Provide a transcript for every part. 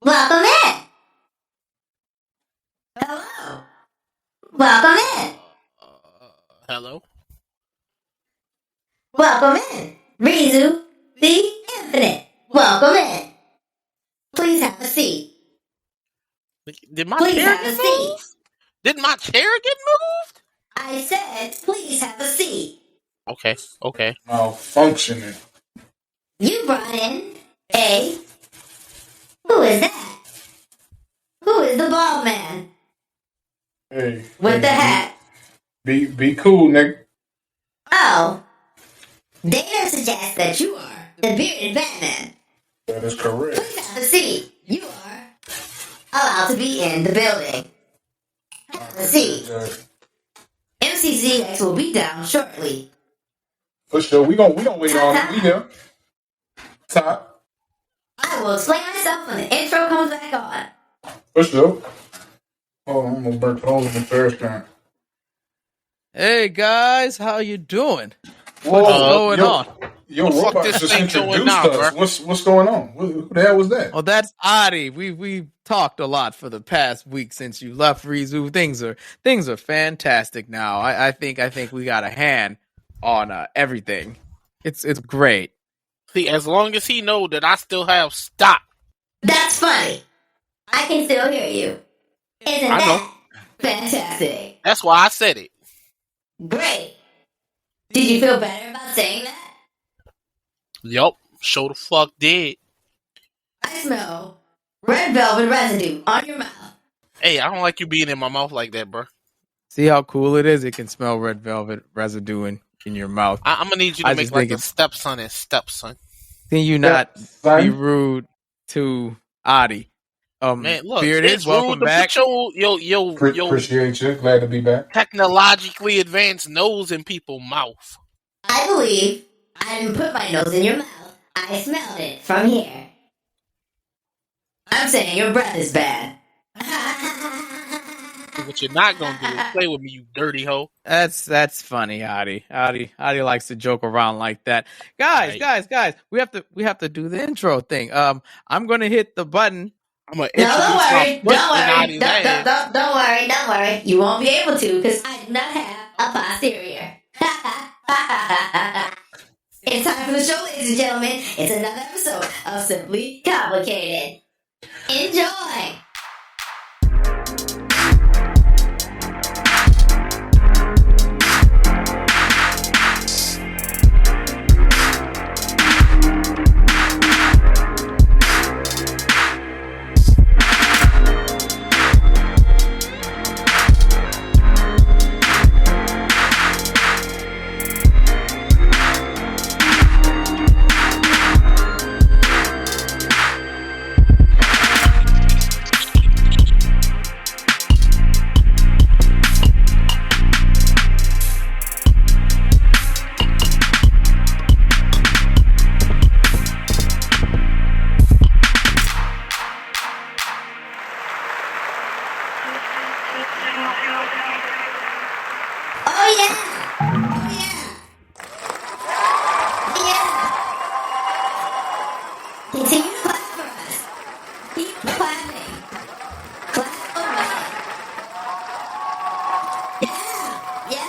Welcome in. Hello. Welcome in. Hello? Welcome in. Reezu, the Infinite. Welcome in. Please have a seat. Did my Please chair have get a seat. moved? Did my chair get moved? I said, please have a seat. Okay. Malfunctioning. You brought in a... Who is that? Who is the bald man? Hey. With the hat. Be cool, Nick. Oh. Data suggests that you are the bearded Batman. That is correct. Please have a seat. You are allowed to be in the building. Have a seat. MCZX will be down shortly. For sure. We gonna wait on it. We here. Top. I will explain myself when the intro comes back on. For sure. Oh, I'm gonna burn holes in the first time. Hey guys, how you doing? Whoa, What's going on? Your Fuck robot this just thing going introduced on, us. bro? What's going on? Who the hell was that? Oh, that's O.D.I. We talked a lot for the past week since you left, Reezu. Things are fantastic now. I think we got a hand on everything. It's great. See, as long as he know that I still have stock. That's funny. I can still hear you. Isn't I know. that fantastic? That's why I said it. Great. Did you feel better about saying that? Yup. Show the fuck did. I smell red velvet residue on your mouth. Hey, I don't like you being in my mouth like that, bro. See how cool it is? It can smell red velvet residue in your mouth. I'm gonna need you to make like a stepson and stepson. Can you not be rude to O.D.I? Man, look, Bearded, it's welcome rude to back. put your Appreciate you. Glad to be back. technologically advanced nose in people's mouth. I believe I didn't put my nose in your mouth. I smelled it from here. I'm saying your breath is bad. What you're not gonna do is play with me, you dirty hoe. That's funny, O.D.I. O.D.I likes to joke around like that. Guys, we have to do the intro thing. I'm gonna hit the button. I'm gonna No, introduce don't worry. You won't be able to because I do not have a posterior. It's time for the show, ladies and gentlemen. It's another episode of Simply Complicated. Enjoy! Continue to clap for us. Keep clapping. Clap away. Yeah.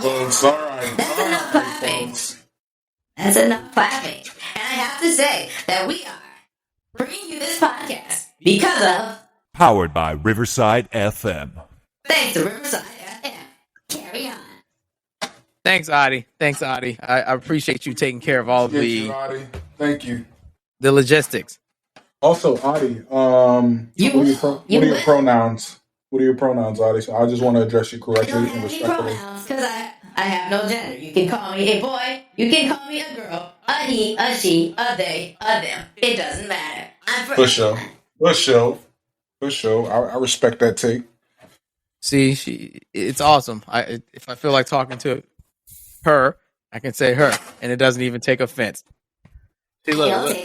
Folks, all right. That's enough clapping. That's enough clapping. And I have to say that we are bringing you this podcast because of... Powered by Riverside FM. Thanks to Riverside FM. Carry on. Thanks, O.D.I. I appreciate you taking care of all of Thank you. the logistics. Also, O.D.I, what are your pronouns? What are your pronouns, O.D.I? So I just want to address you correctly and respectfully. Because I have no gender. You can call me a boy. You can call me a girl. A he, a she, a they, a them. It doesn't matter. For sure. I respect that take. See, it's awesome. If I feel like talking to her, I can say her, and it doesn't even take offense. See, look,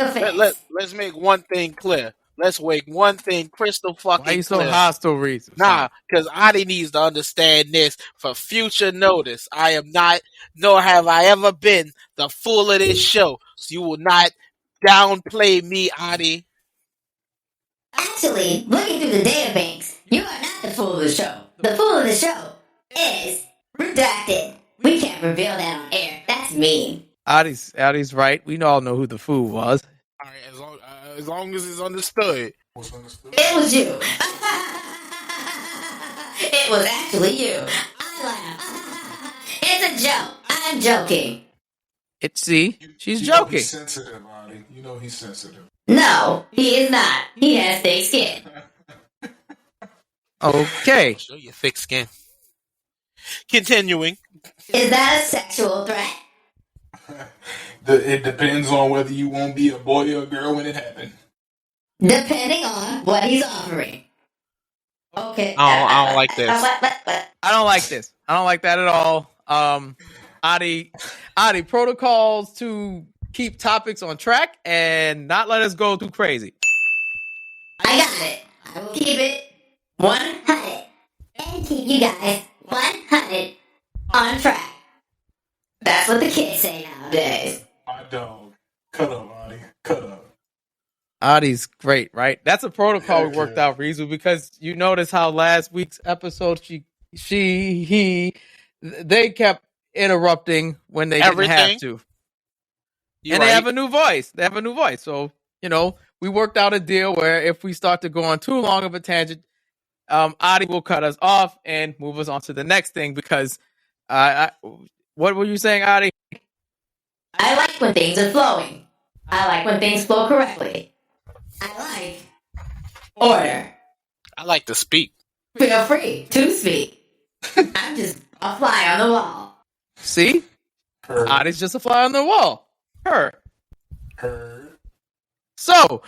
let's make one thing clear. Let's make one thing crystal fucking clear. Why are you so hostile, Reese? Nah, because O.D.I needs to understand this for future notice. I am not, nor have I ever been, the fool of this show. So you will not downplay me, O.D.I. Actually, looking through the databanks, you are not the fool of the show. The fool of the show is redacted. We can't reveal that on air. That's mean. Audie's right. We all know who the fool was. All right, as long as it's understood. What's understood? It was you. It was actually you. I laugh. It's a joke. I'm joking. She's You know joking. he's sensitive, Adi. You know he's sensitive. No, he is not. He has thick skin. Okay. Show your thick skin. Continuing. Is that a sexual threat? It depends on whether you won't be a boy or a girl when it happens. Depending on what he's offering. Okay. I don't like this. I don't like this. I don't like that at all. Adi, protocols to keep topics on track and not let us go too crazy. I got it. I will keep it 100 and keep you guys 100 on track. That's what the kids say nowadays. My dog. Cut up, Adi. Cut up. Adi's great, right? That's a protocol we worked out, Reezu, because you notice how last week's episode they kept interrupting when they didn't have to. They have a new voice. So, we worked out a deal where if we start to go on too long of a tangent, Adi will cut us off and move us on to the next thing because what were you saying, Adi? I like when things are flowing. I like when things flow correctly. I like order. I like to speak. Feel free to speak. I'm just a fly on the wall. See? Adi's just a fly on the wall. Her. So,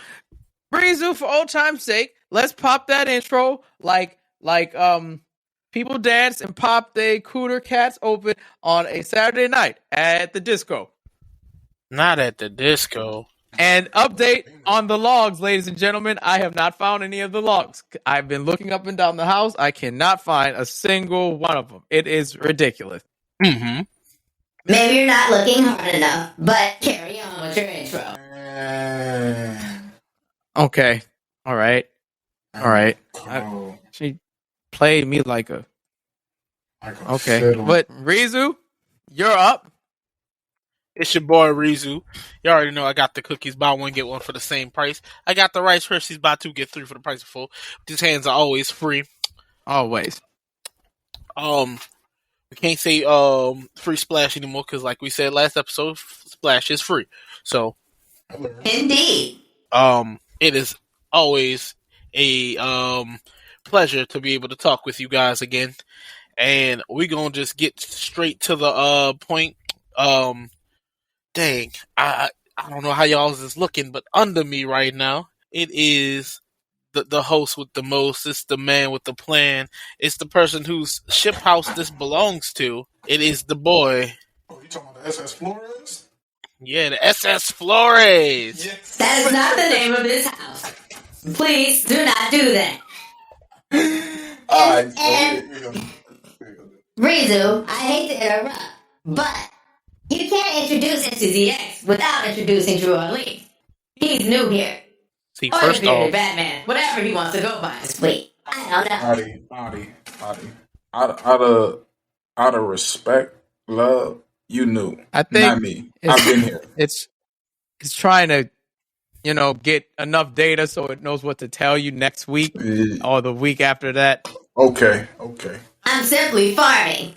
Reezu, for old time's sake, let's pop that intro like people dance and pop their cooter cats open on a Saturday night at the disco. Not at the disco. And update on the logs, ladies and gentlemen. I have not found any of the logs. I've been looking up and down the house. I cannot find a single one of them. It is ridiculous. Mm-hmm. Maybe you're not looking hard enough, but carry on with your intro. Okay. All right. She played me like a... Okay. Fiddle. But Reezu, you're up. It's your boy Reezu. You already know I got the cookies, buy one, get one for the same price. I got the Rice Krispies, buy two, get three for the price of four. These hands are always free. Always. We can't say free splash anymore because like we said last episode, splash is free. So Indeed. it is always a pleasure to be able to talk with you guys again. And we're gonna just get straight to the point. Dang, I don't know how y'all's is looking, but under me right now, it is the host with the most. It's the man with the plan. It's the person whose ship house this belongs to. It is the boy. Oh, you talking about the SS Flores? Yeah, the SS Flores. Yes. That is not the name of this house. Please do not do that. Alright, Reezu, I hate to interrupt, but you can't introduce ThisIsSimplyComplicated without introducing Drew Orleans. He's new here. See, Or first the bearded off, Batman, whatever he wants to go by this week. I don't know. Out of respect, love, you knew. I think not me. I've been here. It's trying to, get enough data so it knows what to tell you next week or the week after that. Okay. I'm simply farming.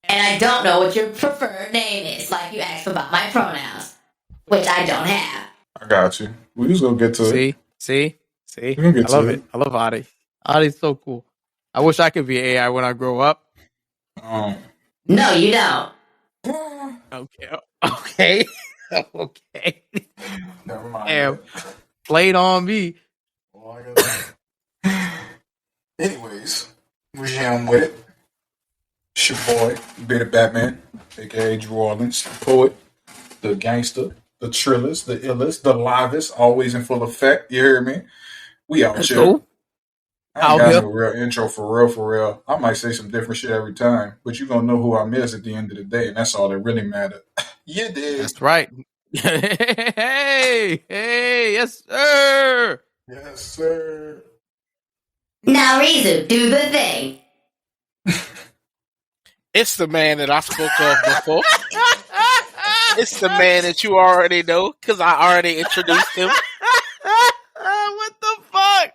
And I don't know what your preferred name is, like you asked about my pronouns, which I don't have. I got you. We just gonna get to it. See? We're gonna get I love to it. I love Adi. Adi's so cool. I wish I could be AI when I grow up. No, you don't. Okay. Okay. Never mind. Damn. Played on me. Well, anyways, we're jam with it. It's your boy, Bearded Batman, aka Drew Orleans, the poet, the gangster, the trillest, the illest, the livest, always in full effect. You hear me? We out here. Cool. I ain't got no real intro for real. I might say some different shit every time, but you're gonna know who I is at the end of the day, and that's all that really matters. You did. That's right. Hey, yes, sir. Yes, sir. Now, Reezu, do the thing. It's the man that I spoke of before. It's the man that you already know because I already introduced him. What the fuck?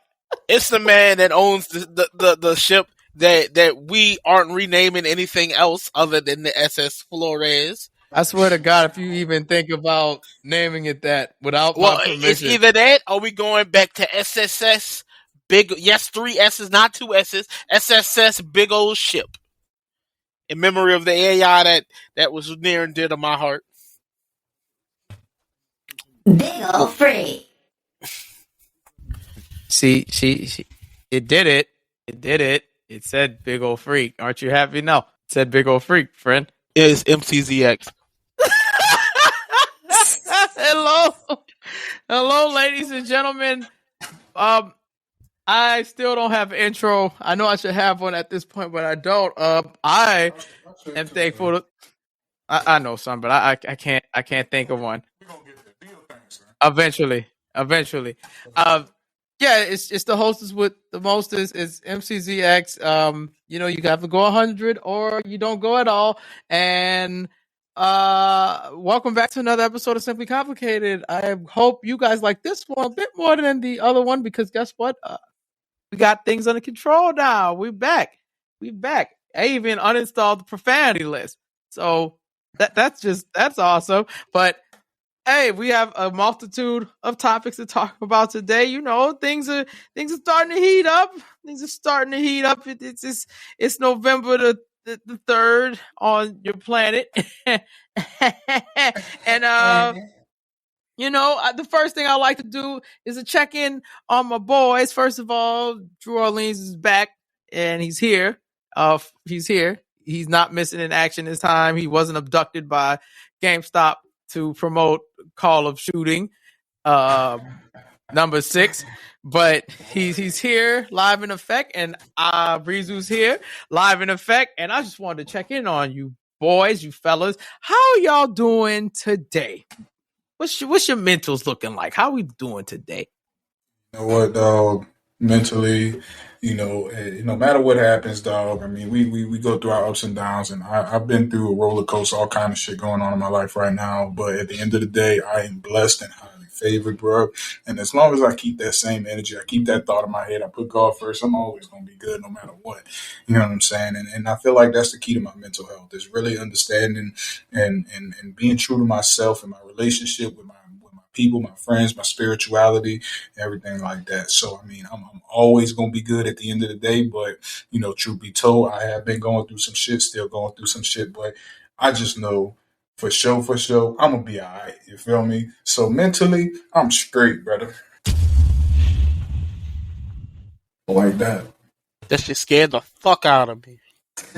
It's the man that owns the ship that we aren't renaming anything else other than the SS Flores. I swear to God, if you even think about naming it that without Well, my it's permission, either that or we going back to SSS big. Yes, 3 S's, not 2 S's. SSS big old ship. In memory of the AI that was near and dear to my heart. Big ol' free. see, it did it. It did it. It said big old freak. Aren't you happy? No, it said big old freak, friend. It is MCZX. Hello, ladies and gentlemen. I still don't have an intro. I know I should have one at this point, but I don't. I am thankful to. I know some, but I can't think of one. We're gonna get there. Do your thing, sir. Eventually. Yeah, it's the hostess with the mostest. It's MCZX. You know, you have to go 100 or you don't go at all. And welcome back to another episode of Simply Complicated. I hope you guys like this one a bit more than the other one because guess what? We got things under control now. We're back. I even uninstalled the profanity list. So that's awesome. But hey, we have a multitude of topics to talk about today. You know, things are starting to heat up. It's November the 3rd on your planet. And you know, the first thing I like to do is to check in on my boys. First of all, Drew Orleans is back and he's here. He's here. He's not missing in action this time. He wasn't abducted by GameStop to promote Call of Shooting, number 6, but he's here live in effect, and Reezu's here live in effect, and I just wanted to check in on you boys, you fellas. How y'all doing today? What's your mentals looking like? How we doing today? You know what, dog? Mentally, no matter what happens, dog. I mean, we go through our ups and downs, and I've been through a roller coaster, all kind of shit going on in my life right now. But at the end of the day, I am blessed and highly favored, bro. And as long as I keep that same energy, I keep that thought in my head, I put God first, I'm always gonna be good no matter what. You know what I'm saying? And I feel like that's the key to my mental health is really understanding and being true to myself and my relationship with my people, my friends, my spirituality, everything like that. So, I mean, I'm always going to be good at the end of the day. But, truth be told, I have been going through some shit, still going through some shit. But I just know for sure, I'm going to be all right. You feel me? So mentally, I'm straight, brother. Like that. That shit scared the fuck out of me.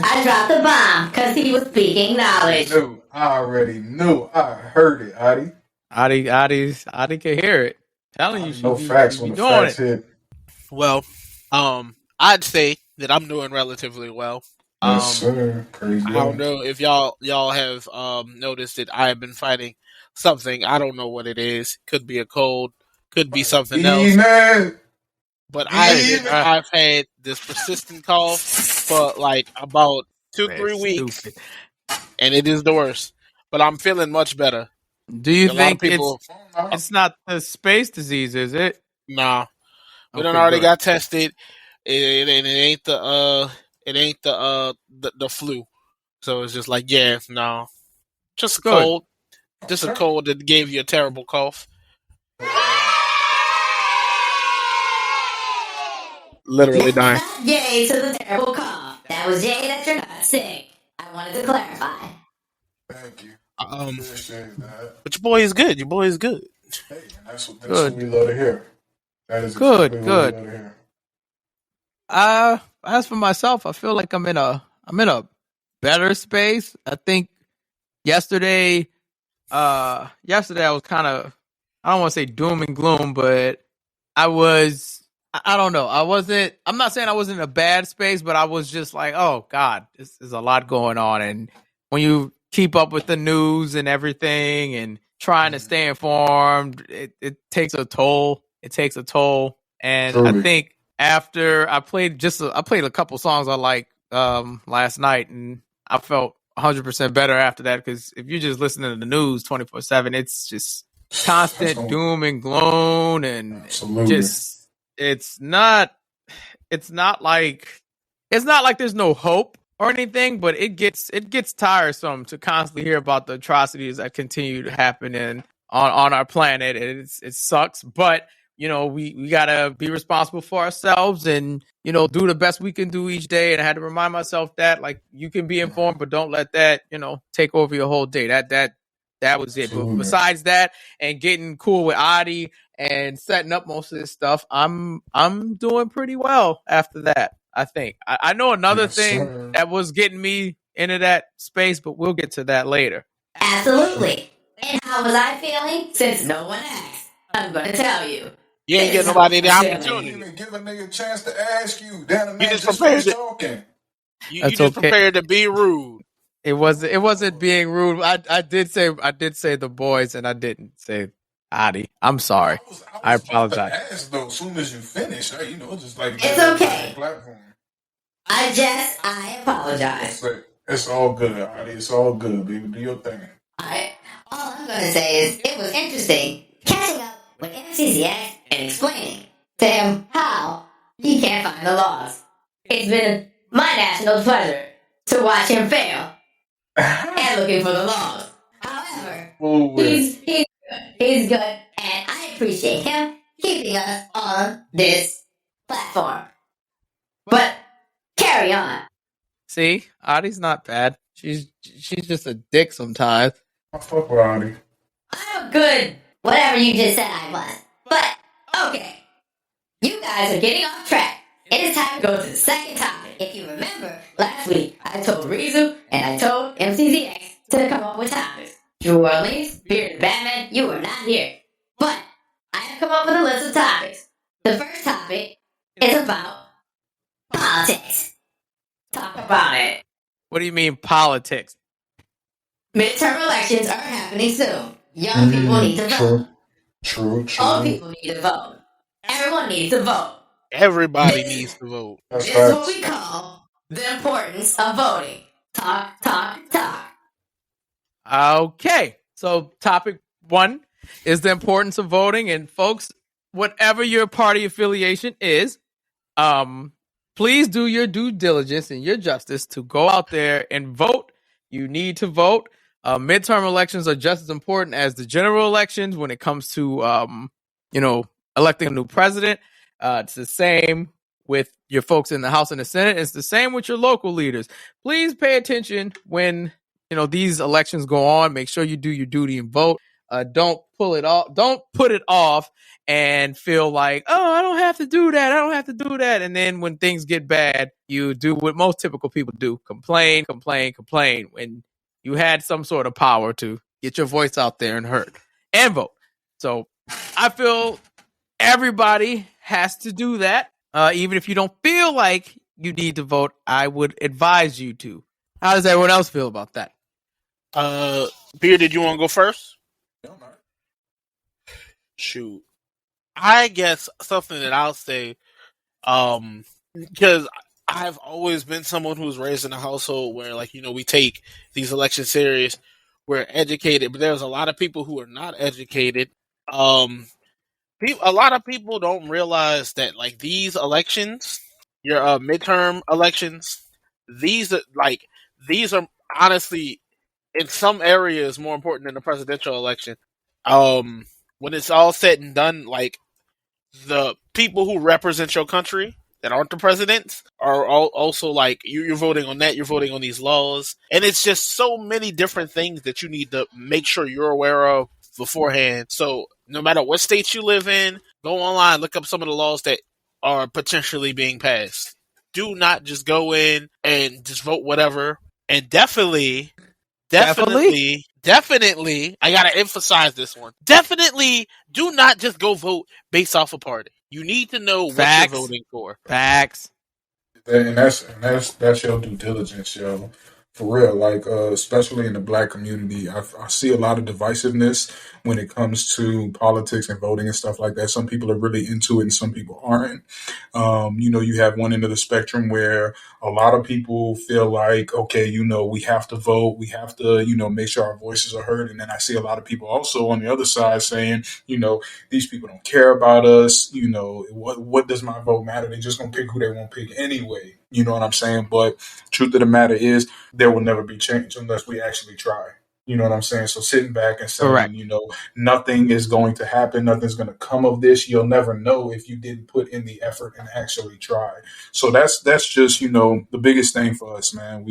I dropped the bomb because he was speaking knowledge. I already knew. I heard it, Adi. Adi can hear it. Telling you, no facts when the facts hit. Well, I'd say that I'm doing relatively well. Yes, sir. Crazy. I don't know if y'all have noticed that I have been fighting something. I don't know what it is. Could be a cold. Could be something else. But I've had this persistent cough for like about 2-3 weeks, and it is the worst. But I'm feeling much better. Do you think it's not the space disease, is it? Nah, we done already got tested. It ain't the flu. So it's just like just a cold, just a cold that gave you a terrible cough. Literally dying. Not yay to the terrible cough. That was yay that you're not sick. I wanted to clarify. Thank you. But your boy is good. Your boy is good. Hey, that's what we love to hear. That is good. What we love to hear. As for myself, I feel like I'm in a better space. I think yesterday I was kind of, I don't want to say doom and gloom, but I don't know. I'm not saying I was in a bad space, but I was just like, oh God, there's a lot going on. And when you keep up with the news and everything and trying to stay informed, it takes a toll. It takes a toll And Truly. I think after I played a couple songs I liked last night, and I felt 100% better after that. Because if you're just listening to the news 24/7, it's just constant doom and gloom, and Absolutely. just it's not like there's no hope or anything, but it gets tiresome to constantly hear about the atrocities that continue to happen on our planet. It sucks, but we gotta be responsible for ourselves and do the best we can do each day. And I had to remind myself that, like, you can be informed, but don't let that take over your whole day. That was it. Absolutely. But besides that, and getting cool with O.D.D.I and setting up most of this stuff, I'm doing pretty well after that. I think I know another thing that was getting me into that space, but we'll get to that later. Absolutely. And how was I feeling? Since no one asked, I'm going to tell you. You ain't getting nobody the opportunity. You didn't give a nigga a chance to ask you. Damn, the man just just prepared finished talking. You just prepared to be rude. It wasn't being rude. I did say the boys, and I didn't say O.D.D.I. I'm sorry. I apologize. Ask, though, as soon as you finish, just like it's okay. Platform. I apologize. It's all good, O.D.I. It's all good, baby. Do your thing. All I'm gonna say is it was interesting catching up with ThisIsSimplyComplicated and explaining to him how he can't find the laws. It's been my national pleasure to watch him fail and looking for the laws. However, he's good. He's good, and I appreciate him keeping us on this platform. But carry on. See, O.D.I.'s not bad. She's just a dick sometimes. I fuck with O.D.I. I'm good. Whatever you just said I was. But, okay. You guys are getting off track. It is time to go to the second topic. If you remember, last week I told Reezu and I told TheMCZX to come up with topics. Drew Orleans, Bearded Batman, you were not here. But I have come up with a list of topics. The first topic is about politics. Talk about it. What do you mean politics? Midterm elections are happening soon. Young people need to vote. True. Old people need to vote. Everyone needs to vote. Everybody needs to vote. This is what we call the importance of voting. Talk. Okay, so topic 1 is the importance of voting. And folks, whatever your party affiliation is, please do your due diligence and your justice to go out there and vote. You need to vote. Midterm elections are just as important as the general elections when it comes to, electing a new president. It's the same with your folks in the House and the Senate. It's the same with your local leaders. Please pay attention when, these elections go on. Make sure you do your duty and vote. Don't pull it off. Don't put it off and feel like, oh, I don't have to do that. And then when things get bad, you do what most typical people do. Complain when you had some sort of power to get your voice out there and heard and vote. So I feel everybody has to do that. Even if you don't feel like you need to vote, I would advise you to. How does everyone else feel about that? Beer, did you want to go first? Shoot. I guess something that I'll say, because I've always been someone who was raised in a household where, we take these elections serious. We're educated, but there's a lot of people who are not educated. A lot of people don't realize that, these elections, your midterm elections, these are honestly, in some areas, more important than the presidential election. When it's all said and done, the people who represent your country that aren't the presidents are also you're voting on that, you're voting on these laws, and it's just so many different things that you need to make sure you're aware of beforehand. So no matter what state you live in, go online, look up some of the laws that are potentially being passed. Do not just go in and just vote whatever. And definitely, I gotta emphasize this one. Definitely do not just go vote based off a party. You need to know what you're voting for. Facts. And that's your due diligence, yo. For real, like especially in the black community, I see a lot of divisiveness when it comes to politics and voting and stuff like that. Some people are really into it, and some people aren't. You have one end of the spectrum where a lot of people feel like, okay, we have to vote, we have to, make sure our voices are heard. And then I see a lot of people also on the other side saying, these people don't care about us. What does my vote matter? They just gonna pick who they want to pick anyway. You know what I'm saying? But truth of the matter is, there will never be change unless we actually try. You know what I'm saying? So sitting back and Correct. saying, nothing is going to happen, nothing's going to come of this. You'll never know if you didn't put in the effort and actually try. So that's just, the biggest thing for us, man.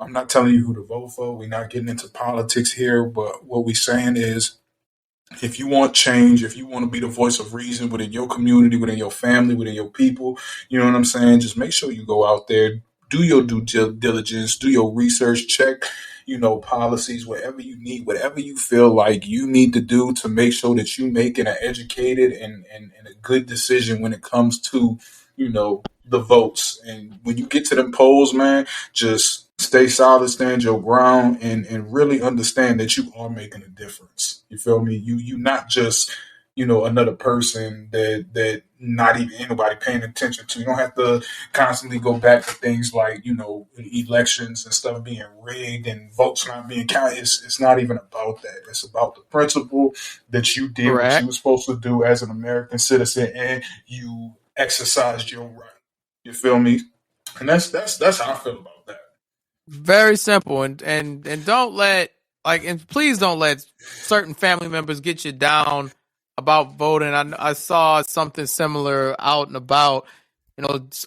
I'm not telling you who to vote for. We're not getting into politics here, but what we're saying is, if you want change, if you want to be the voice of reason within your community, within your family, within your people, you know what I'm saying? Just make sure you go out there, do your due diligence, do your research, check, policies, whatever you need, whatever you feel like you need to do to make sure that you making an educated and a good decision when it comes to, the votes. And when you get to them polls, man, just stay solid, stand your ground, and really understand that you are making a difference. You feel me? You not just another person that not even anybody paying attention to. You don't have to constantly go back to things like elections and stuff being rigged and votes not being counted. It's not even about that. It's about the principle that you did what you were supposed to do as an American citizen, and you exercised your right. You feel me? And that's how I feel about that. Very simple, and don't let and please don't let certain family members get you down about voting. I saw something similar out and about.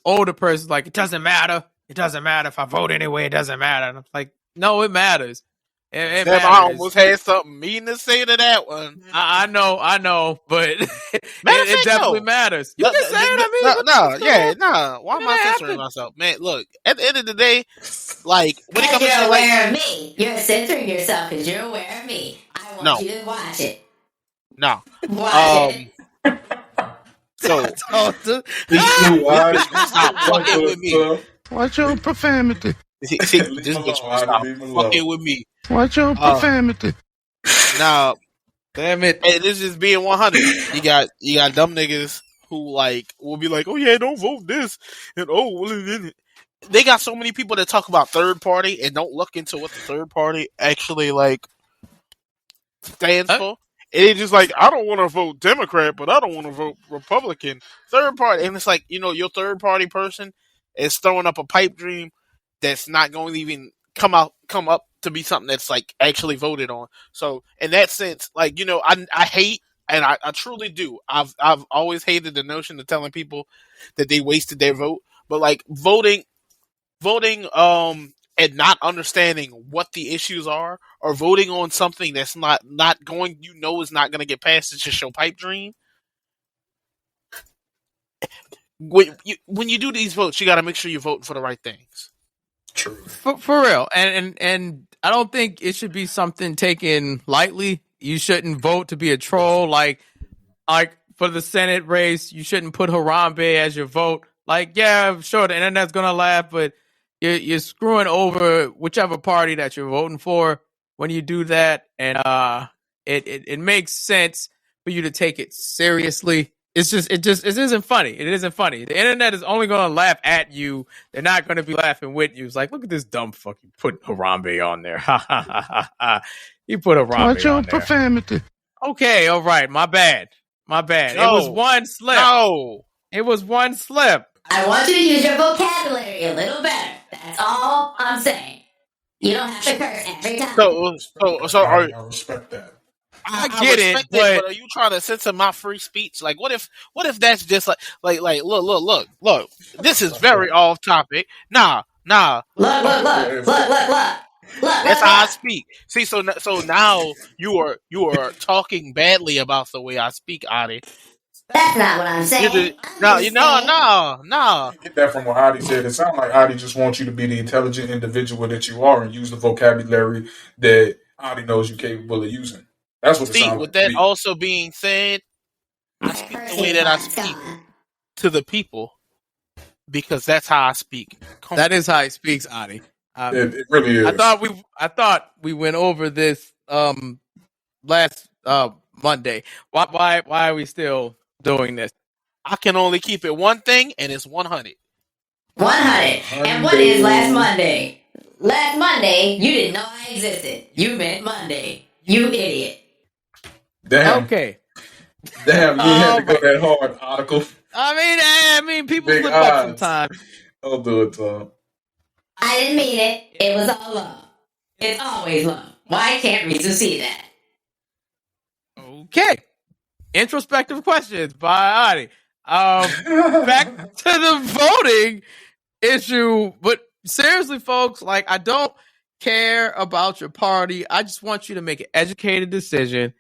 Older person's like, it doesn't matter. It doesn't matter if I vote anyway. It doesn't matter. And I'm like, no, it matters. It matters. I almost had something mean to say to that one. I know, but it definitely matters. You can say it. Why am I censoring myself, man? Look, at the end of the day, like when it comes you're to aware of me, you're censoring yourself because you're aware of me. I want you to watch it. No, watch it. So stop fucking with me. Watch your profanity. See, this bitch stop fucking with me. Watch your profanity. Now, damn it. Hey, this is being 100. You got dumb niggas who will be like, oh yeah, don't vote this, and they got so many people that talk about third party and don't look into what the third party actually stands for. And it's just like, I don't want to vote Democrat, but I don't want to vote Republican. Third party, and it's like, your third party person is throwing up a pipe dream that's not going to even come up to be something that's actually voted on. So in that sense, I hate, and I truly do. I've always hated the notion of telling people that they wasted their vote, but voting, and not understanding what the issues are, or voting on something that's not going, is not going to get passed. It's just your pipe dream. When you do these votes, you got to make sure you vote for the right things. True. For real. And I don't think it should be something taken lightly. You shouldn't vote to be a troll. Like for the Senate race, you shouldn't put Harambe as your vote. Yeah, sure, the internet's gonna laugh, but you're screwing over whichever party that you're voting for when you do that. And it makes sense for you to take it seriously. It isn't funny. It isn't funny. The internet is only going to laugh at you. They're not going to be laughing with you. It's like, look at this dumb fuck. You put Harambe on there. Ha ha ha ha ha. You put Harambe Watch your on there. profanity. Okay, all right. My bad. No, it was one slip. No. It was one slip. I want you to use your vocabulary a little better. That's all I'm saying. You don't have to curse every time. So I respect that. I get it, but are you trying to censor my free speech? What if that's just look. This is very off topic. Nah. Look. That's how I speak. See, so now you are talking badly about the way I speak, Adi. That's not what I'm saying. No. Get that from what Adi said. It sounds like Adi just wants you to be the intelligent individual that you are and use the vocabulary that Adi knows you're capable of using. That's what it sounds like. With that also being said, I speak the way that I speak to the people because that's how I speak. That is how he speaks, Adi. It really is. I thought we went over this last Monday. Why are we still doing this? I can only keep it one thing, and it's 100. 100. And what is last Monday? Last Monday, you didn't know I existed. You meant Monday. You idiot. Damn. Okay. Damn, you had to go that hard, article. I mean, people Big slip up odds. sometimes. I'll do it, Tom. I didn't mean it. It was all love. It's always love. Why can't Reezu see that? Okay. Introspective questions by O.D.I. Back to the voting issue. But seriously, folks, like, I don't care about your party. I just want you to make an educated decision.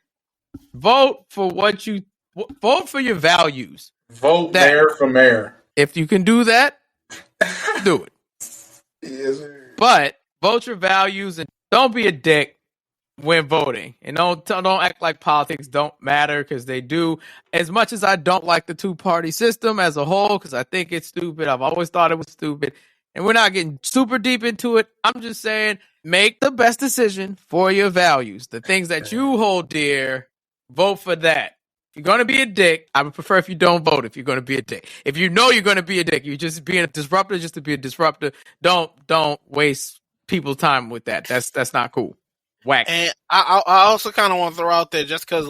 Vote for vote for your values. Vote mayor for mayor. If you can do that, do it. Yes, sir. But vote your values and don't be a dick when voting. And don't act like politics don't matter, because they do. As much as I don't like the two-party system as a whole, because I think it's stupid. I've always thought it was stupid. And we're not getting super deep into it. I'm just saying, make the best decision for your values. The things that you hold dear, vote for that. If you're going to be a dick, I would prefer if you don't vote if you're going to be a dick. If you know you're going to be a dick, you're just being a disruptor just to be a disruptor. Don't waste people's time with that. That's not cool. Whack. And I also kind of want to throw out there, just because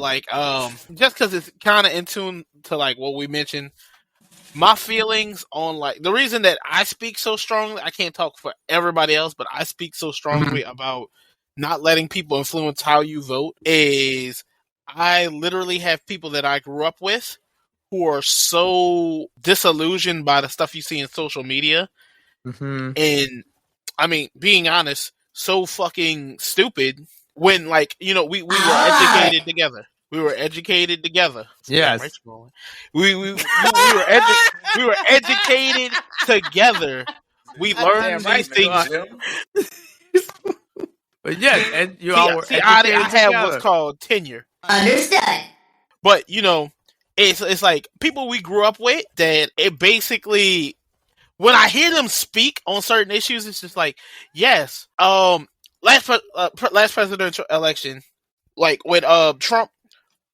it's kind of in tune to like what we mentioned, my feelings on like the reason that I speak so strongly. I can't talk for everybody else, but I speak so strongly about not letting people influence how you vote is I literally have people that I grew up with who are so disillusioned by the stuff you see in social media. Mm-hmm. And I mean, being honest, so fucking stupid when, like, you know, we were educated together. We were educated together. Yes. We were educated together. We learned these things. But yes, and you all were educated I have together. what's called tenure. Understood. But, you know, it's like people we grew up with that it basically, when I hear them speak on certain issues, it's just like, yes, last presidential election, like with Trump,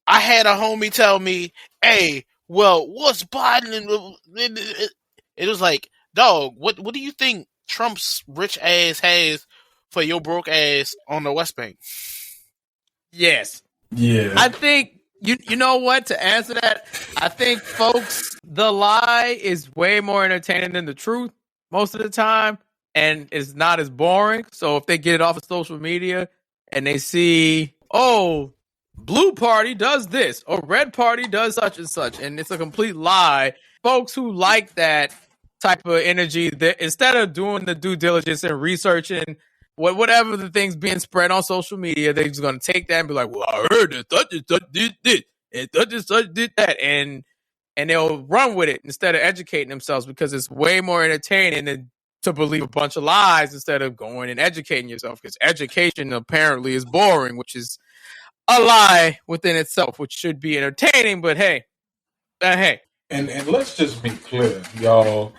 I had a homie tell me, hey, well, what's Biden? It was like, dog, what do you think Trump's rich ass has for your broke ass on the West Bank? Yes. Yeah. I think, you know what, to answer that, I think, folks, the lie is way more entertaining than the truth most of the time, and it's not as boring. So if they get it off of social media and they see, oh, blue party does this, or red party does such and such, and it's a complete lie, folks who like that type of energy, that instead of doing the due diligence and researching whatever the things being spread on social media, they're just going to take that and be like, well, I heard it, such and such did this, and such and such did that, and they'll run with it instead of educating themselves, because it's way more entertaining than to believe a bunch of lies instead of going and educating yourself, because education apparently is boring, which is a lie within itself, which should be entertaining, but hey. And let's just be clear, y'all.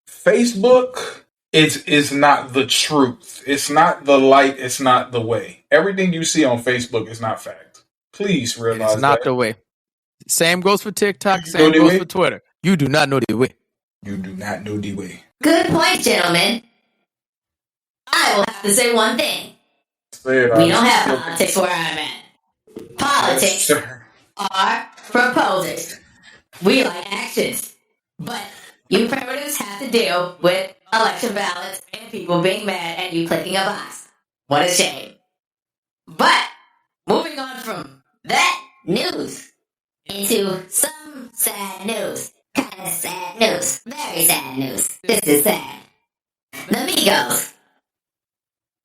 Facebook is not the truth. It's not the light. It's not the way. Everything you see on Facebook is not fact. Please realize it's not that. the way. Same goes for TikTok. Same goes for Twitter. You do not know the way. You do not know the way. Good point, gentlemen. I will have to say one thing. We don't have politics where I'm at. Politics are proposers. We like actions. But you primitives have to deal with election ballots and people being mad at you clicking a box. What a shame. But moving on from that news into some sad news. Kind of sad news. Very sad news. This is sad. The Migos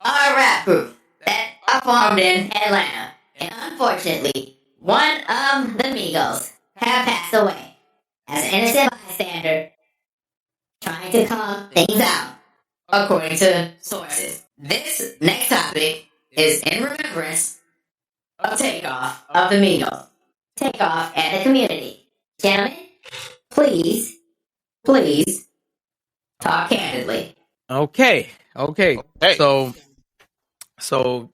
are a rap group that are formed in Atlanta. And unfortunately, one of the Migos have passed away as an innocent bystander trying to calm things out, according to sources. This next topic is in remembrance of Takeoff of the Migos. Takeoff and the community. Gentlemen, please talk candidly. Okay. Hey, So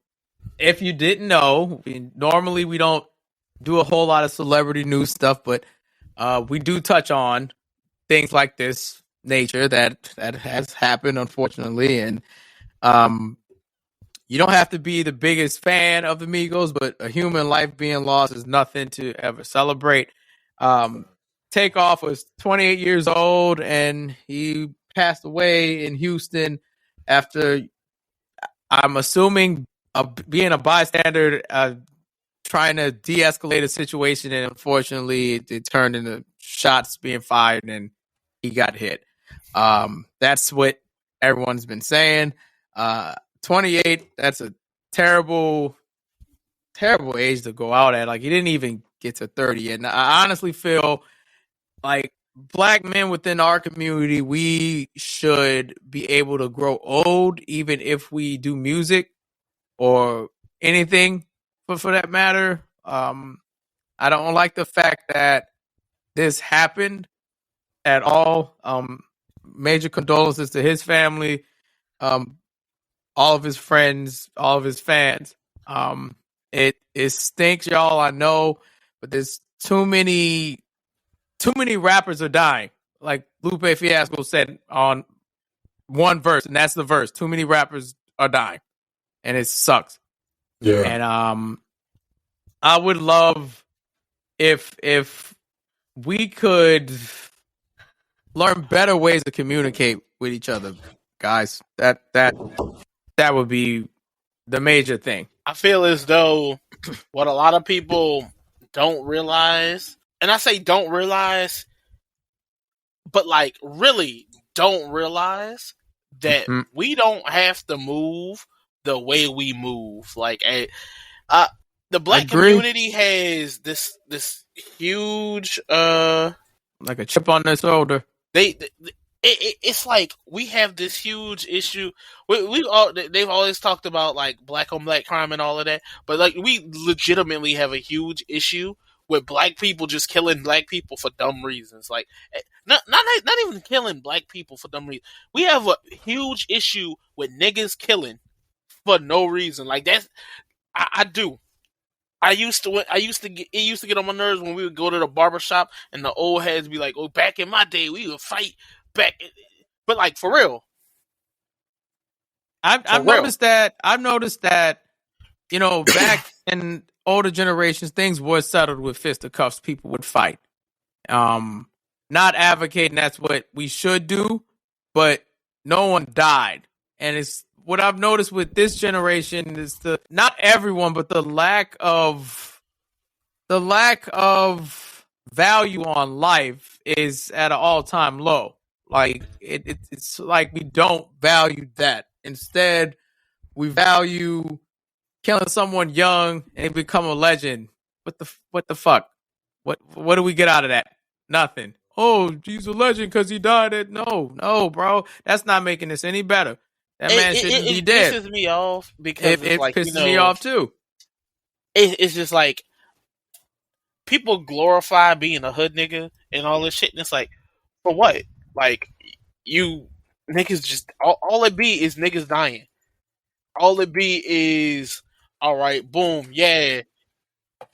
if you didn't know, normally we don't do a whole lot of celebrity news stuff, but we do touch on things like this nature that has happened, unfortunately. And you don't have to be the biggest fan of the Migos, but a human life being lost is nothing to ever celebrate. Takeoff was 28 years old, and he passed away in Houston after, I'm assuming, being a bystander, trying to de-escalate a situation, and unfortunately, it turned into shots being fired, and he got hit. That's what everyone's been saying. 28, that's a terrible age to go out at. Like, he didn't even get to 30. And I honestly feel like black men within our community, we should be able to grow old, even if we do music or anything for that matter. I don't like the fact that this happened at all. Major condolences to his family, all of his friends, all of his fans. It stinks, y'all. I know, but there's too many rappers are dying. Like Lupe Fiasco said on one verse, and that's the verse. Too many rappers are dying, and it sucks. Yeah. And I would love if we could learn better ways to communicate with each other, guys. That would be the major thing. I feel as though what a lot of people don't realize, and I say don't realize, but like really don't realize that we don't have to move the way we move. Like, the black community has this huge like a chip on their shoulder. It's like we have this huge issue. They've always talked about like black on black crime and all of that, but like we legitimately have a huge issue with black people just killing black people for dumb reasons. Like not even killing black people for dumb reasons. We have a huge issue with niggas killing for no reason. Like that's I do. It used to get on my nerves when we would go to the barbershop and the old heads be like, "Oh, back in my day, we would fight back." But like for real, I've noticed that, you know, back in older generations, things were settled with fisticuffs. People would fight. Not advocating that's what we should do, but no one died. And it's what I've noticed with this generation is not everyone, but the lack of value on life is at an all-time low. Like it's like we don't value that. Instead, we value killing someone young and become a legend. What the fuck? What do we get out of that? Nothing. Oh, he's a legend because he died at no, bro. That's not making this any better. That man shouldn't be dead. It pisses me off because it like, pisses me off too. It's just like people glorify being a hood nigga and all this shit, and it's like, for what? Like, you niggas just all it be is niggas dying. All it be is, all right, boom, yeah,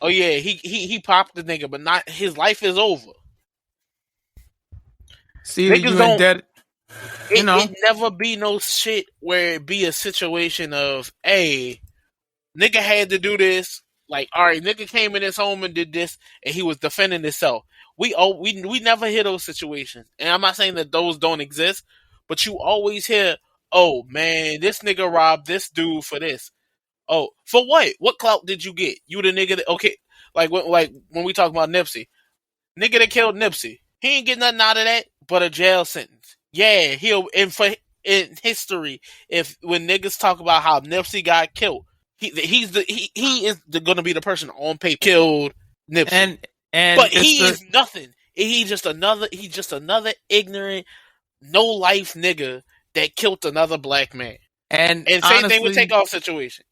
oh yeah, he popped the nigga, but not his life is over. See, niggas don't. Dead, you know, it never be no shit where it be a situation of, hey, nigga had to do this. Like, all right, nigga came in his home and did this, and he was defending himself. We never hear those situations, and I'm not saying that those don't exist, but you always hear, oh man, this nigga robbed this dude for this. Oh, for what? What clout did you get? You the nigga that, okay, like when we talk about Nipsey, nigga that killed Nipsey, he ain't get nothing out of that but a jail sentence. Yeah, in history, when niggas talk about how Nipsey got killed, he is going to be the person on paper killed Nipsey, but he is nothing. He's just another ignorant, no life nigga that killed another black man. And same honestly, thing with Takeoff situation.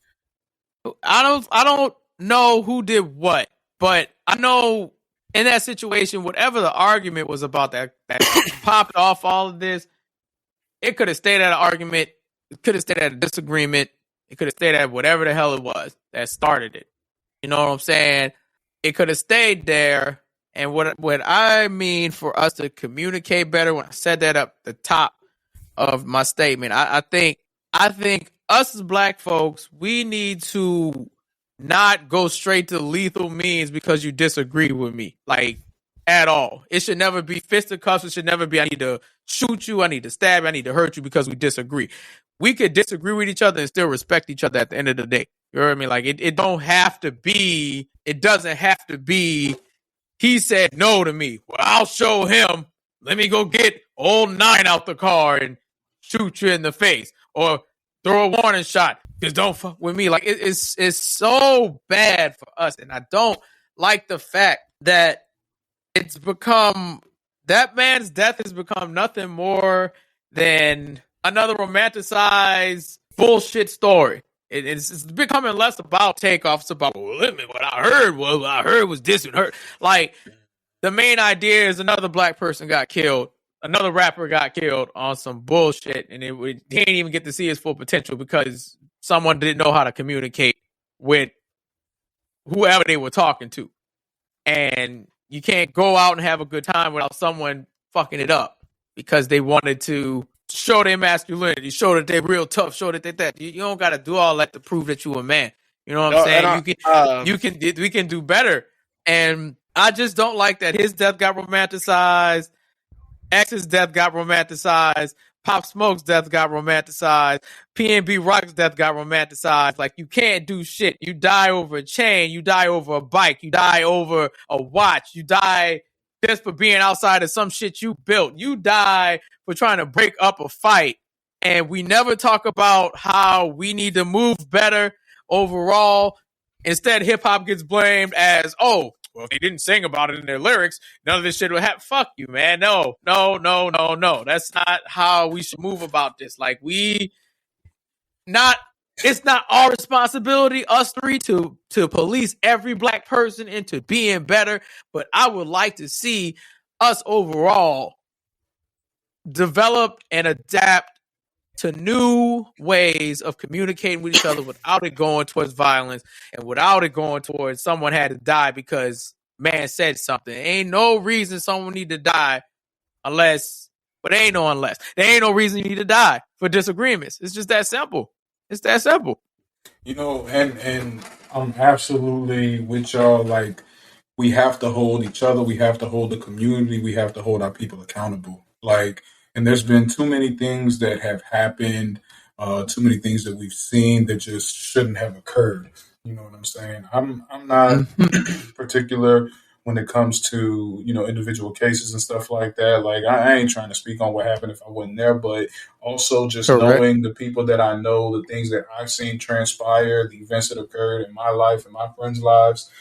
I don't know who did what, but I know in that situation, whatever the argument was about that popped off all of this, It could have stayed at an argument. It could have stayed at a disagreement. It could have stayed at whatever the hell it was that started it. You know what I'm saying? It could have stayed there. And what I mean for us to communicate better, when I said that up the top of my statement, I think us as black folks, we need to not go straight to lethal means because you disagree with me, like, at all. It should never be fisticuffs. It should never be, I need to shoot you, I need to stab you, I need to hurt you because we disagree. We could disagree with each other and still respect each other at the end of the day. You know what I mean? Like, it doesn't have to be, he said no to me. Well, I'll show him. Let me go get old 9 out the car and shoot you in the face. Or throw a warning shot. Because don't fuck with me. Like, it's so bad for us. And I don't like the fact that it's become, that man's death has become nothing more than another romanticized bullshit story. It's becoming less about takeoff. It's about, well, what I heard was this and hurt. Like, the main idea is another black person got killed. Another rapper got killed on some bullshit, and he didn't even get to see his full potential because someone didn't know how to communicate with whoever they were talking to. And you can't go out and have a good time without someone fucking it up because they wanted to show their masculinity, show that they're real tough, show that they're that. You don't got to do all that to prove that you a man. You know what I'm saying? We can do better. And I just don't like that his death got romanticized. X's death got romanticized. Pop Smoke's death got romanticized. PNB Rock's death got romanticized. Like, you can't do shit. You die over a chain. You die over a bike. You die over a watch. You die just for being outside of some shit you built. You die for trying to break up a fight. And we never talk about how we need to move better overall. Instead, hip hop gets blamed as, oh, well, if they didn't sing about it in their lyrics, none of this shit would happen. Fuck you, man. No. That's not how we should move about this. Like, it's not our responsibility, us three, to police every black person into being better. But I would like to see us overall develop and adapt to new ways of communicating with each other without it going towards violence and without it going towards someone had to die because man said something. Ain't no reason someone need to die unless. There ain't no reason you need to die for disagreements. It's just that simple. It's that simple. You know, and I'm absolutely with y'all. Like, we have to hold each other. We have to hold the community. We have to hold our people accountable. Like, and there's been too many things that have happened, too many things that we've seen that just shouldn't have occurred. You know what I'm saying? I'm not particular when it comes to, you know, individual cases and stuff like that. Like, I ain't trying to speak on what happened if I wasn't there, but also just knowing the people that I know, the things that I've seen transpire, the events that occurred in my life and my friends' lives.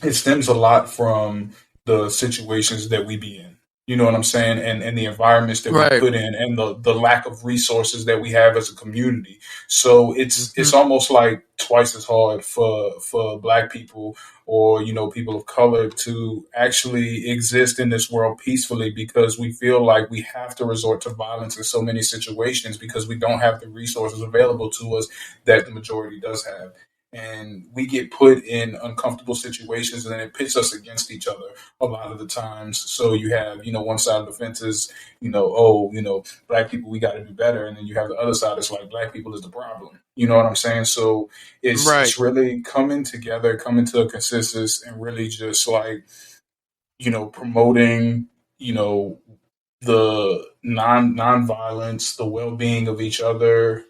It stems a lot from the situations that we be in. You know what I'm saying? And the environments that we put in and the lack of resources that we have as a community. So it's almost like twice as hard for black people or, you know, people of color to actually exist in this world peacefully because we feel like we have to resort to violence in so many situations because we don't have the resources available to us that the majority does have. And we get put in uncomfortable situations and then it pits us against each other a lot of the times. So you have, you know, one side of the fence is, you know, oh, you know, black people, we got to do better. And then you have the other side that's like black people is the problem. You know what I'm saying? So it's really coming together, coming to a consensus and really just like, you know, promoting, you know, the non-violence, the well-being of each other,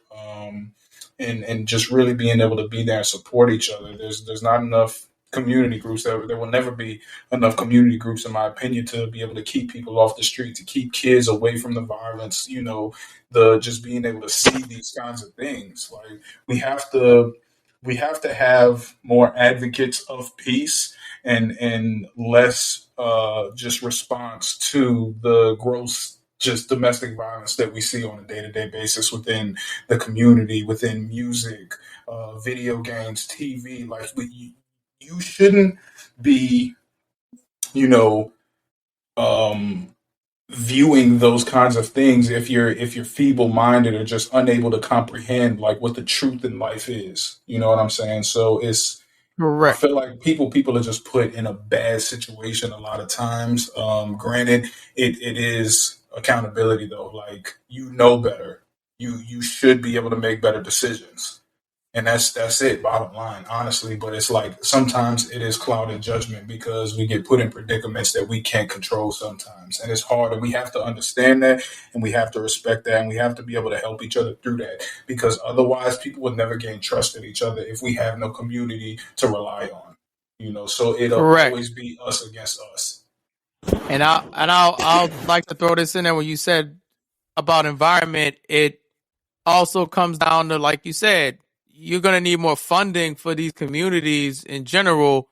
and just really being able to be there and support each other. There's not enough community groups. There will never be enough community groups, in my opinion, to be able to keep people off the street, to keep kids away from the violence. You know, the just being able to see these kinds of things. Like we have to have more advocates of peace and less just response to the gross just domestic violence that we see on a day-to-day basis within the community, within music, video games, TV. Like you shouldn't be, you know, viewing those kinds of things if you're feeble-minded or just unable to comprehend like what the truth in life is. You know what I'm saying? So I Correct. feel like people are just put in a bad situation a lot of times. Granted, it is accountability though. Like you know better. You should be able to make better decisions. And that's it, bottom line, honestly. But it's like sometimes it is clouded judgment because we get put in predicaments that we can't control sometimes. And it's hard. And we have to understand that and we have to respect that and we have to be able to help each other through that. Because otherwise people would never gain trust in each other if we have no community to rely on. You know, so it'll Correct. always be us against us. And I'll like to throw this in there when you said about environment. It also comes down to, like you said, you're going to need more funding for these communities in general